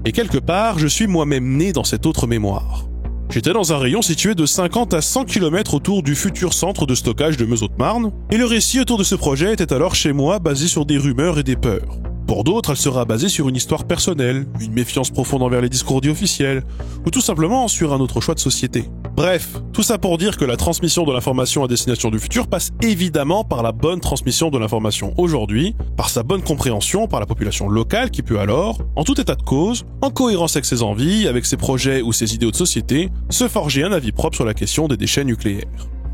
Et quelque part, je suis moi-même né dans cette autre mémoire. J'étais dans un rayon situé de 50 à 100 km autour du futur centre de stockage de Meuse-Haute-Marne, et le récit autour de ce projet était alors chez moi basé sur des rumeurs et des peurs. Pour d'autres, elle sera basée sur une histoire personnelle, une méfiance profonde envers les discours dits officiels, ou tout simplement sur un autre choix de société. Bref, tout ça pour dire que la transmission de l'information à destination du futur passe évidemment par la bonne transmission de l'information aujourd'hui, par sa bonne compréhension par la population locale qui peut alors, en tout état de cause, en cohérence avec ses envies, avec ses projets ou ses idéaux de société, se forger un avis propre sur la question des déchets nucléaires.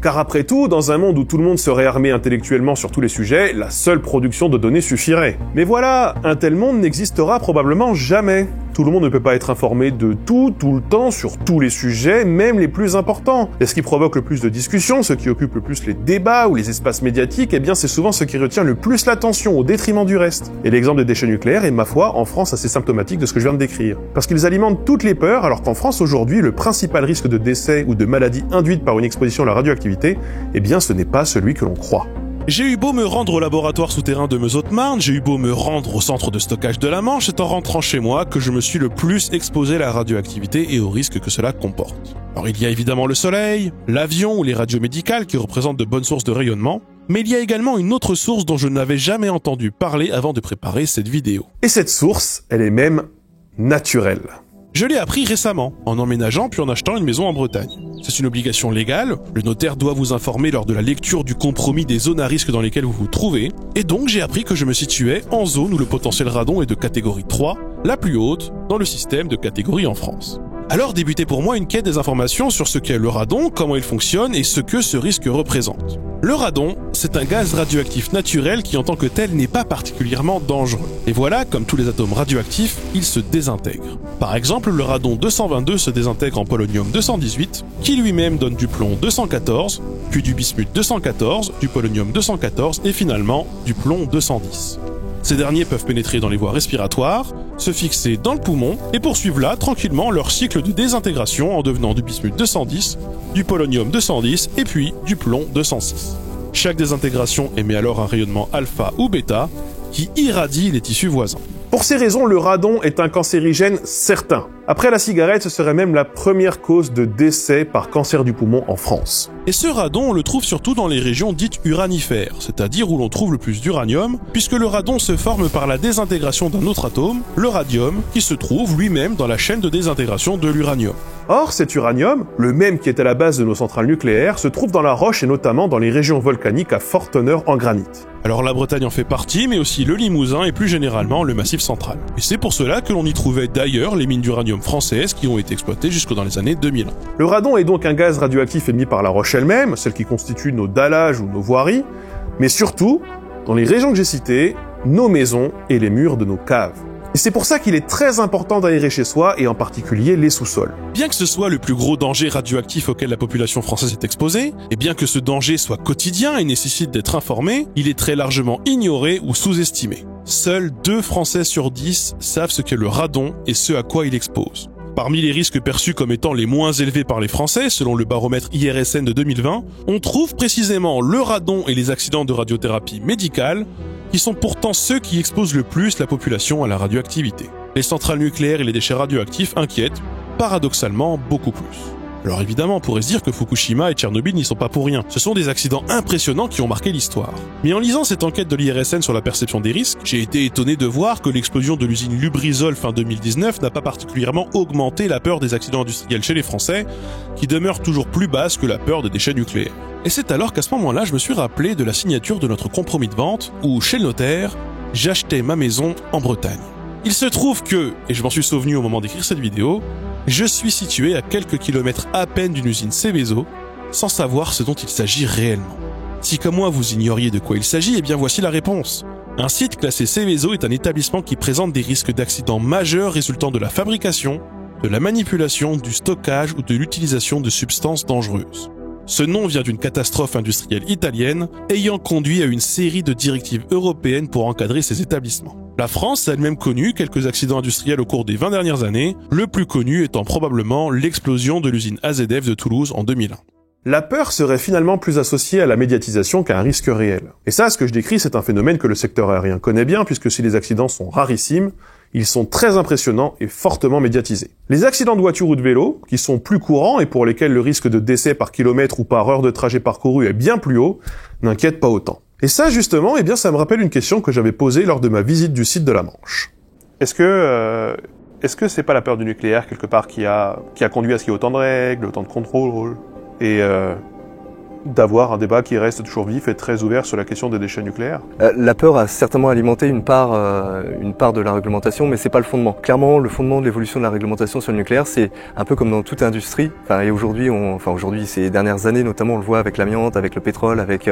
Car après tout, dans un monde où tout le monde serait armé intellectuellement sur tous les sujets, la seule production de données suffirait. Mais voilà, un tel monde n'existera probablement jamais. Tout le monde ne peut pas être informé de tout le temps, sur tous les sujets, même les plus importants. Et ce qui provoque le plus de discussions, ce qui occupe le plus les débats ou les espaces médiatiques, eh bien c'est souvent ce qui retient le plus l'attention au détriment du reste. Et l'exemple des déchets nucléaires est, ma foi, en France assez symptomatique de ce que je viens de décrire. Parce qu'ils alimentent toutes les peurs, alors qu'en France aujourd'hui, le principal risque de décès ou de maladie induite par une exposition à la radioactivité, eh bien ce n'est pas celui que l'on croit. J'ai eu beau me rendre au laboratoire souterrain de Meuse-Haute-Marne, j'ai eu beau me rendre au centre de stockage de la Manche, c'est en rentrant chez moi que je me suis le plus exposé à la radioactivité et aux risques que cela comporte. Alors il y a évidemment le soleil, l'avion ou les radios médicales qui représentent de bonnes sources de rayonnement, mais il y a également une autre source dont je n'avais jamais entendu parler avant de préparer cette vidéo. Et cette source, elle est même naturelle. Je l'ai appris récemment, en emménageant puis en achetant une maison en Bretagne. C'est une obligation légale, le notaire doit vous informer lors de la lecture du compromis des zones à risque dans lesquelles vous vous trouvez, et donc j'ai appris que je me situais en zone où le potentiel radon est de catégorie 3, la plus haute dans le système de catégorie en France. Alors débutait pour moi une quête des informations sur ce qu'est le radon, comment il fonctionne et ce que ce risque représente. Le radon, c'est un gaz radioactif naturel qui en tant que tel n'est pas particulièrement dangereux. Et voilà, comme tous les atomes radioactifs, il se désintègre. Par exemple, le radon 222 se désintègre en polonium 218, qui lui-même donne du plomb 214, puis du bismuth 214, du polonium 214 et finalement du plomb 210. Ces derniers peuvent pénétrer dans les voies respiratoires, se fixer dans le poumon et poursuivre là tranquillement leur cycle de désintégration en devenant du bismuth 210, du polonium 210 et puis du plomb 206. Chaque désintégration émet alors un rayonnement alpha ou bêta qui irradie les tissus voisins. Pour ces raisons, le radon est un cancérigène certain. Après la cigarette, ce serait même la première cause de décès par cancer du poumon en France. Et ce radon, on le trouve surtout dans les régions dites uranifères, c'est-à-dire où l'on trouve le plus d'uranium, puisque le radon se forme par la désintégration d'un autre atome, le radium, qui se trouve lui-même dans la chaîne de désintégration de l'uranium. Or, cet uranium, le même qui est à la base de nos centrales nucléaires, se trouve dans la roche et notamment dans les régions volcaniques à forte teneur en granit. Alors la Bretagne en fait partie, mais aussi le Limousin et plus généralement le Massif central. Et c'est pour cela que l'on y trouvait d'ailleurs les mines d'uranium françaises qui ont été exploitées jusque dans les années 2000. Le radon est donc un gaz radioactif émis par la roche elle-même, celle qui constitue nos dallages ou nos voiries, mais surtout, dans les régions que j'ai citées, nos maisons et les murs de nos caves. Et c'est pour ça qu'il est très important d'aérer chez soi, et en particulier les sous-sols. Bien que ce soit le plus gros danger radioactif auquel la population française est exposée, et bien que ce danger soit quotidien et nécessite d'être informé, il est très largement ignoré ou sous-estimé. Seuls 2 Français sur 10 savent ce qu'est le radon et ce à quoi il expose. Parmi les risques perçus comme étant les moins élevés par les Français, selon le baromètre IRSN de 2020, on trouve précisément le radon et les accidents de radiothérapie médicale, qui sont pourtant ceux qui exposent le plus la population à la radioactivité. Les centrales nucléaires et les déchets radioactifs inquiètent, paradoxalement, beaucoup plus. Alors évidemment, on pourrait se dire que Fukushima et Tchernobyl n'y sont pas pour rien. Ce sont des accidents impressionnants qui ont marqué l'histoire. Mais en lisant cette enquête de l'IRSN sur la perception des risques, j'ai été étonné de voir que l'explosion de l'usine Lubrizol fin 2019 n'a pas particulièrement augmenté la peur des accidents industriels chez les Français, qui demeure toujours plus basse que la peur des déchets nucléaires. Et c'est alors qu'à ce moment-là, je me suis rappelé de la signature de notre compromis de vente, où, chez le notaire, j'achetais ma maison en Bretagne. Il se trouve que, et je m'en suis souvenu au moment d'écrire cette vidéo, je suis situé à quelques kilomètres à peine d'une usine Seveso, sans savoir ce dont il s'agit réellement. Si comme moi vous ignoriez de quoi il s'agit, eh bien voici la réponse. Un site classé Seveso est un établissement qui présente des risques d'accidents majeurs résultant de la fabrication, de la manipulation, du stockage ou de l'utilisation de substances dangereuses. Ce nom vient d'une catastrophe industrielle italienne ayant conduit à une série de directives européennes pour encadrer ces établissements. La France a elle-même connu quelques accidents industriels au cours des 20 dernières années, le plus connu étant probablement l'explosion de l'usine AZF de Toulouse en 2001. La peur serait finalement plus associée à la médiatisation qu'à un risque réel. Et ça, ce que je décris, c'est un phénomène que le secteur aérien connaît bien, puisque si les accidents sont rarissimes, ils sont très impressionnants et fortement médiatisés. Les accidents de voiture ou de vélo, qui sont plus courants et pour lesquels le risque de décès par kilomètre ou par heure de trajet parcouru est bien plus haut, n'inquiètent pas autant. Et ça, justement, eh bien, ça me rappelle une question que j'avais posée lors de ma visite du site de la Manche. Est-ce que c'est pas la peur du nucléaire, quelque part, qui a conduit à ce qu'il y ait autant de règles, autant de contrôles, et d'avoir un débat qui reste toujours vif et très ouvert sur la question des déchets nucléaires? La peur a certainement alimenté une part de la réglementation, mais c'est pas le fondement. Clairement, le fondement de l'évolution de la réglementation sur le nucléaire, c'est un peu comme dans toute industrie. Et aujourd'hui, ces dernières années, notamment, on le voit avec l'amiante, avec le pétrole, avec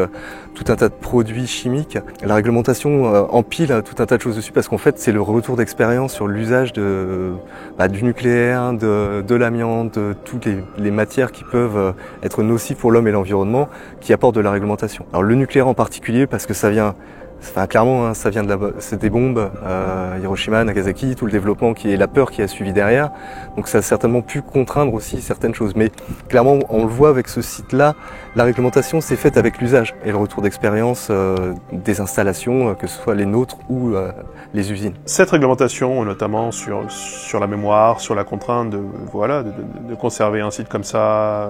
tout un tas de produits chimiques. La réglementation empile tout un tas de choses dessus parce qu'en fait, c'est le retour d'expérience sur l'usage du nucléaire, de l'amiante, de toutes les matières qui peuvent être nocives pour l'homme et l'environnement, qui apporte de la réglementation. Alors le nucléaire en particulier, parce que ça vient c'est des bombes, Hiroshima, Nagasaki, tout le développement qui est la peur qui a suivi derrière. Donc ça a certainement pu contraindre aussi certaines choses. Mais clairement, on le voit avec ce site-là, la réglementation s'est faite avec l'usage et le retour d'expérience des installations, que ce soit les nôtres ou les usines. Cette réglementation, notamment sur la mémoire, sur la contrainte de conserver un site comme ça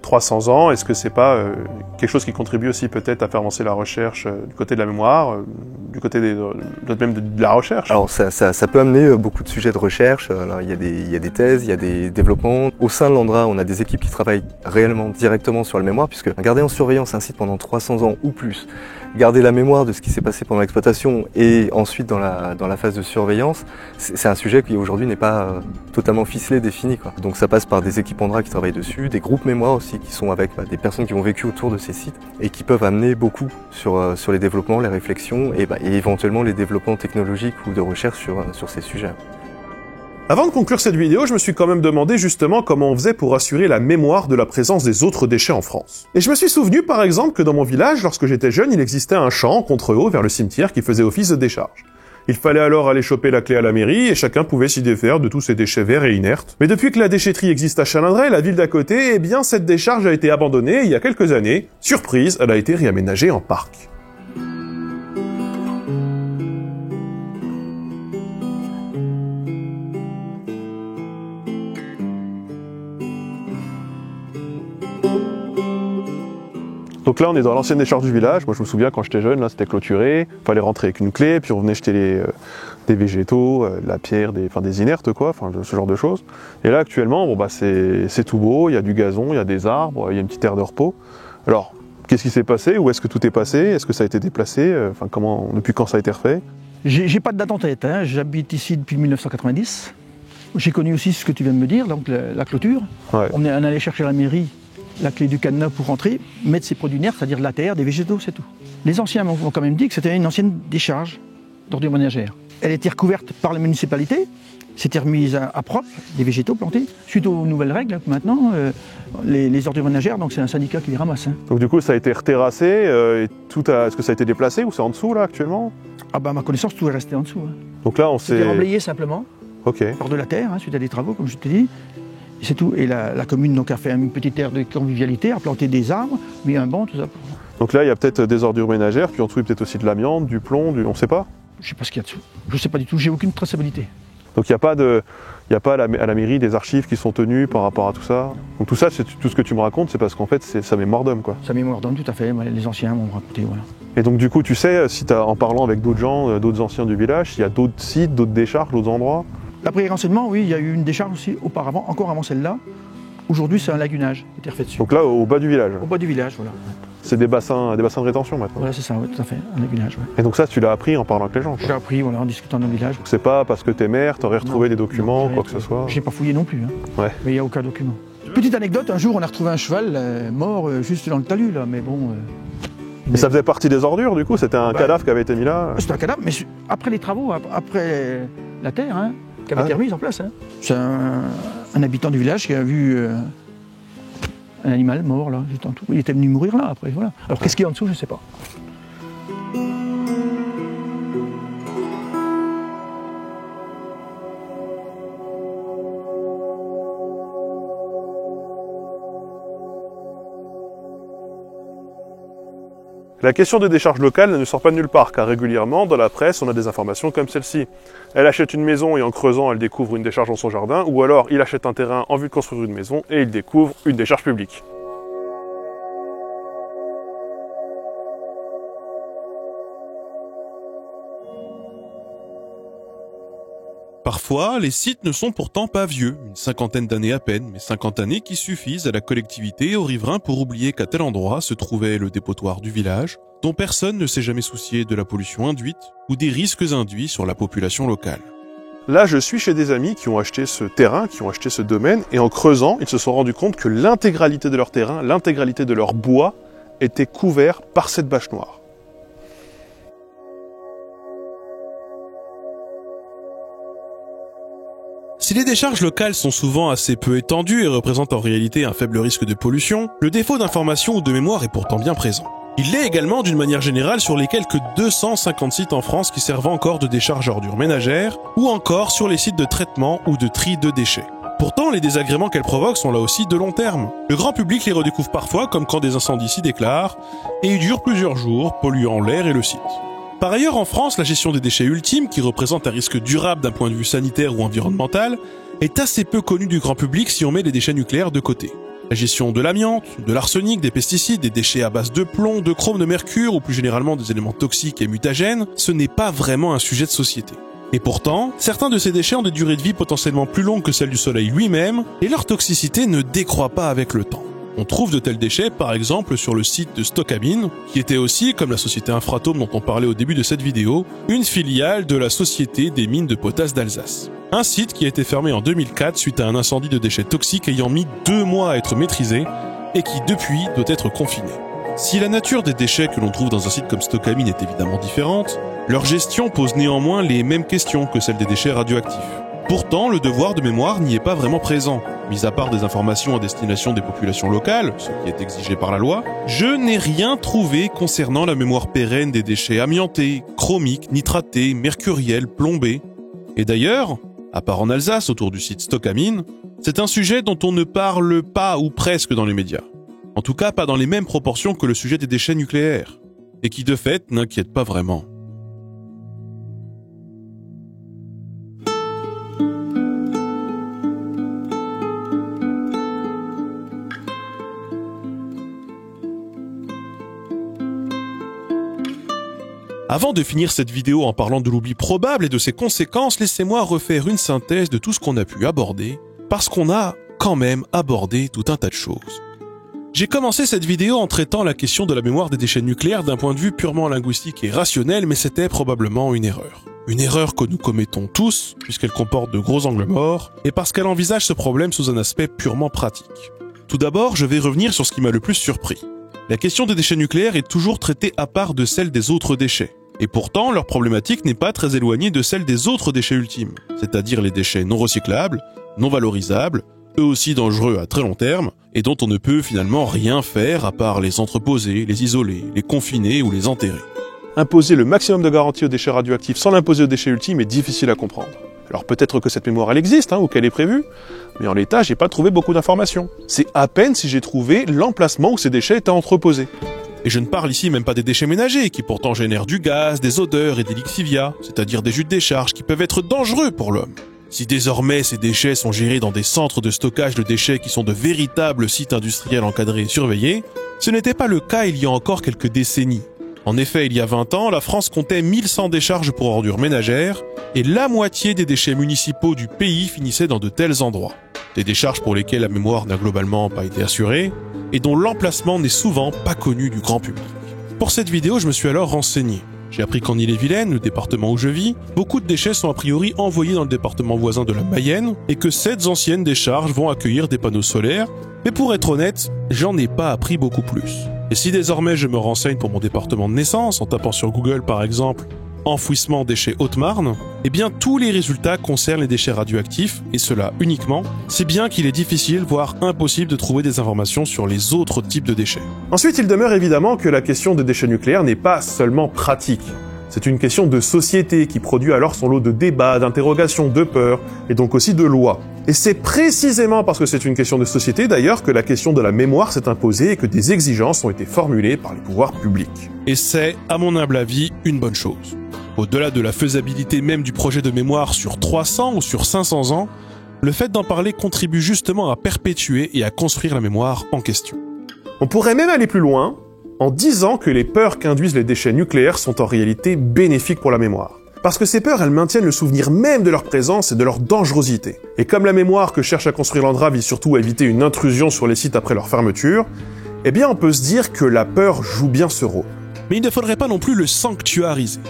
300 ans, est-ce que c'est pas quelque chose qui contribue aussi peut-être à faire avancer la recherche du côté de la mémoire mémoire, du côté même de la recherche? Alors ça peut amener beaucoup de sujets de recherche. Alors, il y a des thèses, il y a des développements. Au sein de l'Andra, on a des équipes qui travaillent réellement directement sur la mémoire, puisque garder en surveillance un site pendant 300 ans ou plus, garder la mémoire de ce qui s'est passé pendant l'exploitation et ensuite dans la phase de surveillance, c'est un sujet qui aujourd'hui n'est pas totalement ficelé, défini, quoi. Donc ça passe par des équipes Andra qui travaillent dessus, des groupes mémoire aussi qui sont avec des personnes qui ont vécu autour de ces sites et qui peuvent amener beaucoup sur les développements, les réflexions et éventuellement les développements technologiques ou de recherche sur ces sujets. Avant de conclure cette vidéo, je me suis quand même demandé justement comment on faisait pour assurer la mémoire de la présence des autres déchets en France. Et je me suis souvenu par exemple que dans mon village, lorsque j'étais jeune, il existait un champ en contre-haut vers le cimetière qui faisait office de décharge. Il fallait alors aller choper la clé à la mairie et chacun pouvait s'y défaire de tous ces déchets verts et inertes. Mais depuis que la déchetterie existe à Chalindrey, la ville d'à côté, eh bien cette décharge a été abandonnée et il y a quelques années, surprise, elle a été réaménagée en parc. Donc là, on est dans l'ancienne décharge du village. Moi, je me souviens quand j'étais jeune, là, c'était clôturé. Fallait rentrer avec une clé, puis on venait jeter des végétaux, de la pierre, des inertes, quoi, enfin, ce genre de choses. Et là, actuellement, bon, c'est tout beau. Il y a du gazon, il y a des arbres, il y a une petite aire de repos. Alors, qu'est-ce qui s'est passé? Où est-ce que tout est passé? Est-ce que ça a été déplacé? Enfin, depuis quand ça a été refait? J'ai pas de date en tête, hein. J'habite ici depuis 1990. J'ai connu aussi ce que tu viens de me dire, donc la clôture. Ouais. On allait chercher à la mairie la clé du cadenas pour rentrer, mettre ses produits inertes, c'est-à-dire de la terre, des végétaux, c'est tout. Les anciens m'ont quand même dit que c'était une ancienne décharge d'ordures ménagères. Elle était recouverte par la municipalité, c'était remise à propre, des végétaux plantés. Suite aux nouvelles règles, maintenant, les ordures ménagères, donc c'est un syndicat qui les ramasse. Hein. Donc du coup, ça a été reterrassé, est-ce que ça a été déplacé ou c'est en dessous là actuellement? Ah bah à ma connaissance, tout est resté en dessous. Hein. Donc là, on s'est... C'était remblayé simplement, okay, hors de la terre, hein, suite à des travaux, comme je te dis. C'est tout. Et la commune donc, a fait une petite aire de convivialité, a planté des arbres, mis un banc, tout ça. Donc là, il y a peut-être des ordures ménagères, puis en dessous, il y a peut-être aussi de l'amiante, du plomb, on ne sait pas? Je ne sais pas ce qu'il y a dessous. Je ne sais pas du tout, j'ai aucune traçabilité. Donc il n'y a pas à la mairie des archives qui sont tenues par rapport à tout ça? Donc tout ça, tout ce que tu me racontes, c'est parce qu'en fait, c'est sa mémoire d'homme, quoi. Sa mémoire d'homme, tout à fait. Les anciens m'ont raconté, voilà. Et donc du coup, tu sais, en parlant avec d'autres gens, d'autres anciens du village, s'il y a d'autres sites, d'autres décharges, d'autres endroits? D'après les renseignements, oui, il y a eu une décharge aussi auparavant, encore avant celle-là. Aujourd'hui, c'est un lagunage qui a été refait dessus. Donc là, au bas du village? Au bas du village, voilà. C'est des bassins de rétention maintenant? Voilà, c'est ça, oui, tout à fait, un lagunage. Ouais. Et donc ça, tu l'as appris en parlant avec les gens? J'ai appris, voilà, en discutant dans le village. Donc c'est pas parce que t'es maire, t'aurais retrouvé des documents, quoi que ce soit? J'ai pas fouillé non plus, hein. Ouais. Mais il n'y a aucun document. Petite anecdote, un jour, on a retrouvé un cheval mort juste dans le talus, là, mais bon... Mais ça faisait partie des ordures, du coup? C'était un cadavre qui avait été mis là? C'était un cadavre, mais après les travaux, après la terre, hein, qui avait été remise en place. Hein. C'est un habitant du village qui a vu un animal mort là, juste en dessous. Il était venu mourir là après, voilà. Alors qu'est-ce qu'il y a en dessous, je ne sais pas. La question des décharges locales ne sort pas de nulle part, car régulièrement, dans la presse, on a des informations comme celle-ci. Elle achète une maison et en creusant, elle découvre une décharge dans son jardin, ou alors il achète un terrain en vue de construire une maison et il découvre une décharge publique. Parfois, les sites ne sont pourtant pas vieux, une cinquantaine d'années à peine, mais 50 années qui suffisent à la collectivité et aux riverains pour oublier qu'à tel endroit se trouvait le dépotoir du village, dont personne ne s'est jamais soucié de la pollution induite ou des risques induits sur la population locale. Là, je suis chez des amis qui ont acheté ce terrain, qui ont acheté ce domaine, et en creusant, ils se sont rendus compte que l'intégralité de leur terrain, l'intégralité de leur bois, était couvert par cette bâche noire. Si les décharges locales sont souvent assez peu étendues et représentent en réalité un faible risque de pollution, le défaut d'information ou de mémoire est pourtant bien présent. Il l'est également d'une manière générale sur les quelques 250 sites en France qui servent encore de décharges ordures ménagères, ou encore sur les sites de traitement ou de tri de déchets. Pourtant, les désagréments qu'elles provoquent sont là aussi de long terme. Le grand public les redécouvre parfois comme quand des incendies s'y déclarent, et ils durent plusieurs jours, polluant l'air et le site. Par ailleurs, en France, la gestion des déchets ultimes, qui représente un risque durable d'un point de vue sanitaire ou environnemental, est assez peu connue du grand public si on met les déchets nucléaires de côté. La gestion de l'amiante, de l'arsenic, des pesticides, des déchets à base de plomb, de chrome, de mercure ou plus généralement des éléments toxiques et mutagènes, ce n'est pas vraiment un sujet de société. Et pourtant, certains de ces déchets ont des durées de vie potentiellement plus longues que celles du Soleil lui-même et leur toxicité ne décroît pas avec le temps. On trouve de tels déchets par exemple sur le site de Stockamine, qui était aussi, comme la société Infratome dont on parlait au début de cette vidéo, une filiale de la Société des mines de potasse d'Alsace. Un site qui a été fermé en 2004 suite à un incendie de déchets toxiques ayant mis 2 mois à être maîtrisé et qui depuis doit être confiné. Si la nature des déchets que l'on trouve dans un site comme Stockamine est évidemment différente, leur gestion pose néanmoins les mêmes questions que celle des déchets radioactifs. Pourtant, le devoir de mémoire n'y est pas vraiment présent. Mis à part des informations à destination des populations locales, ce qui est exigé par la loi, je n'ai rien trouvé concernant la mémoire pérenne des déchets amiantés, chromiques, nitratés, mercuriels, plombés. Et d'ailleurs, à part en Alsace autour du site Stockamine, c'est un sujet dont on ne parle pas ou presque dans les médias. En tout cas, pas dans les mêmes proportions que le sujet des déchets nucléaires. Et qui de fait n'inquiète pas vraiment. Avant de finir cette vidéo en parlant de l'oubli probable et de ses conséquences, laissez-moi refaire une synthèse de tout ce qu'on a pu aborder, parce qu'on a quand même abordé tout un tas de choses. J'ai commencé cette vidéo en traitant la question de la mémoire des déchets nucléaires d'un point de vue purement linguistique et rationnel, mais c'était probablement une erreur. Une erreur que nous commettons tous, puisqu'elle comporte de gros angles morts, et parce qu'elle envisage ce problème sous un aspect purement pratique. Tout d'abord, je vais revenir sur ce qui m'a le plus surpris. La question des déchets nucléaires est toujours traitée à part de celle des autres déchets. Et pourtant, leur problématique n'est pas très éloignée de celle des autres déchets ultimes, c'est-à-dire les déchets non recyclables, non valorisables, eux aussi dangereux à très long terme, et dont on ne peut finalement rien faire à part les entreposer, les isoler, les confiner ou les enterrer. Imposer le maximum de garanties aux déchets radioactifs sans l'imposer aux déchets ultimes est difficile à comprendre. Alors peut-être que cette mémoire elle existe, ou qu'elle est prévue, mais en l'état j'ai pas trouvé beaucoup d'informations. C'est à peine si j'ai trouvé l'emplacement où ces déchets étaient entreposés. Et je ne parle ici même pas des déchets ménagers, qui pourtant génèrent du gaz, des odeurs et des lixivias, c'est-à-dire des jus de décharge qui peuvent être dangereux pour l'homme. Si désormais ces déchets sont gérés dans des centres de stockage de déchets qui sont de véritables sites industriels encadrés et surveillés, ce n'était pas le cas il y a encore quelques décennies. En effet, il y a 20 ans, la France comptait 1100 décharges pour ordures ménagères, et la moitié des déchets municipaux du pays finissaient dans de tels endroits. Des décharges pour lesquelles la mémoire n'a globalement pas été assurée, et dont l'emplacement n'est souvent pas connu du grand public. Pour cette vidéo, je me suis alors renseigné. J'ai appris qu'en Ille-et-Vilaine, le département où je vis, beaucoup de déchets sont a priori envoyés dans le département voisin de la Mayenne, et que 7 anciennes décharges vont accueillir des panneaux solaires, mais pour être honnête, j'en ai pas appris beaucoup plus. Et si désormais je me renseigne pour mon département de naissance, en tapant sur Google par exemple, enfouissement déchets Haute-Marne, eh bien tous les résultats concernent les déchets radioactifs, et cela uniquement, c'est bien qu'il est difficile, voire impossible de trouver des informations sur les autres types de déchets. Ensuite, il demeure évidemment que la question des déchets nucléaires n'est pas seulement pratique. C'est une question de société qui produit alors son lot de débats, d'interrogations, de peurs, et donc aussi de lois. Et c'est précisément parce que c'est une question de société d'ailleurs que la question de la mémoire s'est imposée et que des exigences ont été formulées par les pouvoirs publics. Et c'est, à mon humble avis, une bonne chose. Au-delà de la faisabilité même du projet de mémoire sur 300 ou sur 500 ans, le fait d'en parler contribue justement à perpétuer et à construire la mémoire en question. On pourrait même aller plus loin en disant que les peurs qu'induisent les déchets nucléaires sont en réalité bénéfiques pour la mémoire. Parce que ces peurs, elles maintiennent le souvenir même de leur présence et de leur dangerosité. Et comme la mémoire que cherche à construire l'Andra vise surtout à éviter une intrusion sur les sites après leur fermeture, eh bien on peut se dire que la peur joue bien ce rôle. Mais il ne faudrait pas non plus le sanctuariser.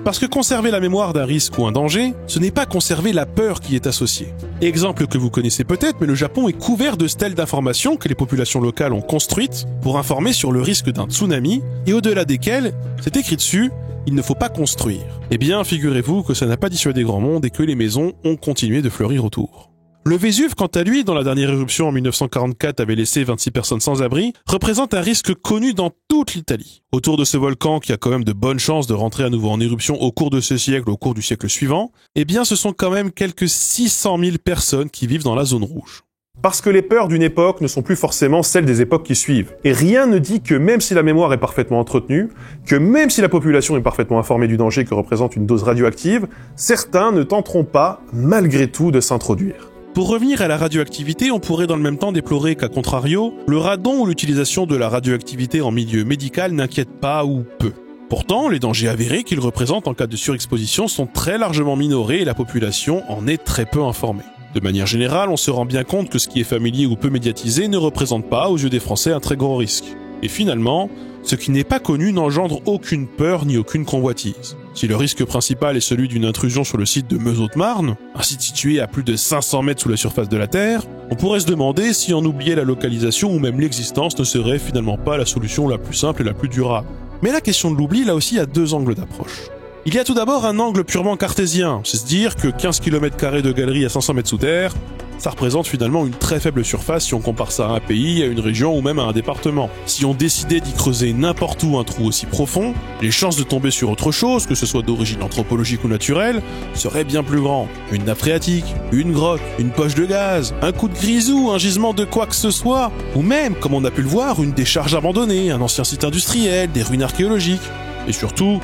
Parce que conserver la mémoire d'un risque ou un danger, ce n'est pas conserver la peur qui est associée. Exemple que vous connaissez peut-être, mais le Japon est couvert de stèles d'informations que les populations locales ont construites pour informer sur le risque d'un tsunami, et au-delà desquelles, c'est écrit dessus, il ne faut pas construire. Eh bien, figurez-vous que ça n'a pas dissuadé grand monde et que les maisons ont continué de fleurir autour. Le Vésuve, quant à lui, dont la dernière éruption en 1944 avait laissé 26 personnes sans abri, représente un risque connu dans toute l'Italie. Autour de ce volcan, qui a quand même de bonnes chances de rentrer à nouveau en éruption au cours de ce siècle, au cours du siècle suivant, eh bien ce sont quand même quelques 600 000 personnes qui vivent dans la zone rouge. Parce que les peurs d'une époque ne sont plus forcément celles des époques qui suivent. Et rien ne dit que même si la mémoire est parfaitement entretenue, que même si la population est parfaitement informée du danger que représente une dose radioactive, certains ne tenteront pas, malgré tout, de s'introduire. Pour revenir à la radioactivité, on pourrait dans le même temps déplorer qu'à contrario, le radon ou l'utilisation de la radioactivité en milieu médical n'inquiète pas ou peu. Pourtant, les dangers avérés qu'il représente en cas de surexposition sont très largement minorés et la population en est très peu informée. De manière générale, on se rend bien compte que ce qui est familier ou peu médiatisé ne représente pas, aux yeux des Français, un très gros risque. Et finalement, ce qui n'est pas connu n'engendre aucune peur ni aucune convoitise. Si le risque principal est celui d'une intrusion sur le site de Meuse-Haute-Marne, un site situé à plus de 500 mètres sous la surface de la Terre, on pourrait se demander si en oublier la localisation ou même l'existence ne serait finalement pas la solution la plus simple et la plus durable. Mais la question de l'oubli, là aussi, a deux angles d'approche. Il y a tout d'abord un angle purement cartésien, c'est se dire que 15 km² de galerie à 500 mètres sous terre, ça représente finalement une très faible surface si on compare ça à un pays, à une région ou même à un département. Si on décidait d'y creuser n'importe où un trou aussi profond, les chances de tomber sur autre chose, que ce soit d'origine anthropologique ou naturelle, seraient bien plus grandes. Une nappe phréatique, une grotte, une poche de gaz, un coup de grisou, un gisement de quoi que ce soit, ou même, comme on a pu le voir, une décharge abandonnée, un ancien site industriel, des ruines archéologiques. Et surtout,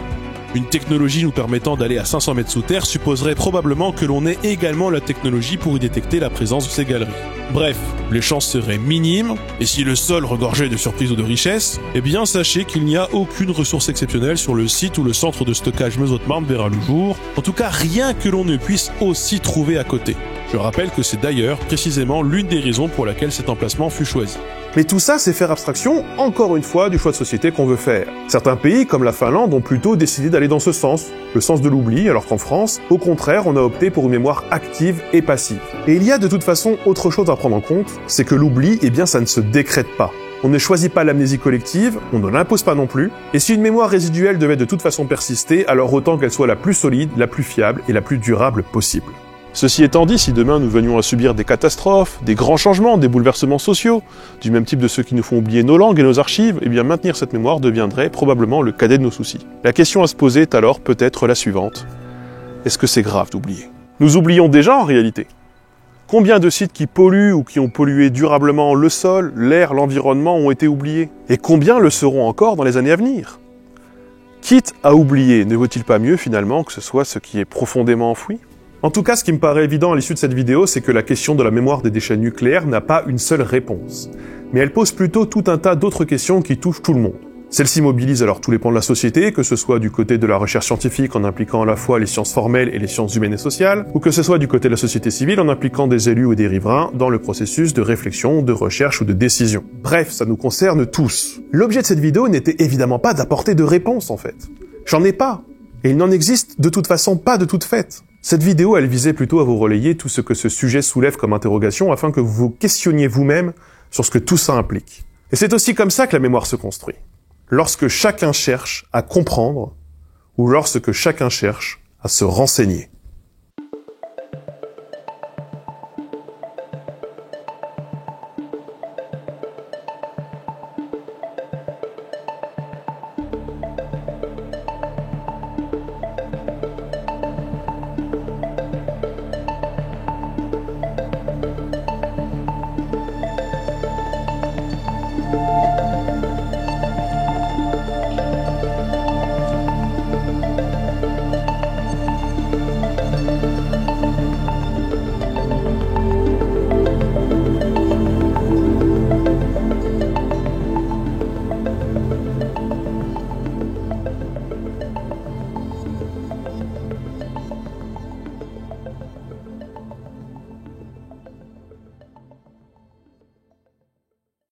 une technologie nous permettant d'aller à 500 mètres sous terre supposerait probablement que l'on ait également la technologie pour y détecter la présence de ces galeries. Bref, les chances seraient minimes, et si le sol regorgeait de surprises ou de richesses, eh bien sachez qu'il n'y a aucune ressource exceptionnelle sur le site où le centre de stockage Meuse-Haute-Marne verra le jour, en tout cas rien que l'on ne puisse aussi trouver à côté. Je rappelle que c'est d'ailleurs précisément l'une des raisons pour laquelle cet emplacement fut choisi. Mais tout ça, c'est faire abstraction, encore une fois, du choix de société qu'on veut faire. Certains pays, comme la Finlande, ont plutôt décidé d'aller dans ce sens, le sens de l'oubli, alors qu'en France, au contraire, on a opté pour une mémoire active et passive. Et il y a de toute façon autre chose à prendre en compte, c'est que l'oubli, eh bien ça ne se décrète pas. On ne choisit pas l'amnésie collective, on ne l'impose pas non plus, et si une mémoire résiduelle devait de toute façon persister, alors autant qu'elle soit la plus solide, la plus fiable et la plus durable possible. Ceci étant dit, si demain nous venions à subir des catastrophes, des grands changements, des bouleversements sociaux, du même type de ceux qui nous font oublier nos langues et nos archives, eh bien maintenir cette mémoire deviendrait probablement le cadet de nos soucis. La question à se poser est alors peut-être la suivante. Est-ce que c'est grave d'oublier ? Nous oublions déjà en réalité. Combien de sites qui polluent ou qui ont pollué durablement le sol, l'air, l'environnement ont été oubliés ? Et combien le seront encore dans les années à venir ? Quitte à oublier, ne vaut-il pas mieux finalement que ce soit ce qui est profondément enfoui ? En tout cas, ce qui me paraît évident à l'issue de cette vidéo, c'est que la question de la mémoire des déchets nucléaires n'a pas une seule réponse. Mais elle pose plutôt tout un tas d'autres questions qui touchent tout le monde. Celle-ci mobilise alors tous les pans de la société, que ce soit du côté de la recherche scientifique en impliquant à la fois les sciences formelles et les sciences humaines et sociales, ou que ce soit du côté de la société civile en impliquant des élus ou des riverains dans le processus de réflexion, de recherche ou de décision. Bref, ça nous concerne tous. L'objet de cette vidéo n'était évidemment pas d'apporter de réponse en fait. J'en ai pas. Et il n'en existe de toute façon pas de toute faite. Cette vidéo, elle visait plutôt à vous relayer tout ce que ce sujet soulève comme interrogation afin que vous vous questionniez vous-même sur ce que tout ça implique. Et c'est aussi comme ça que la mémoire se construit. Lorsque chacun cherche à comprendre ou lorsque chacun cherche à se renseigner.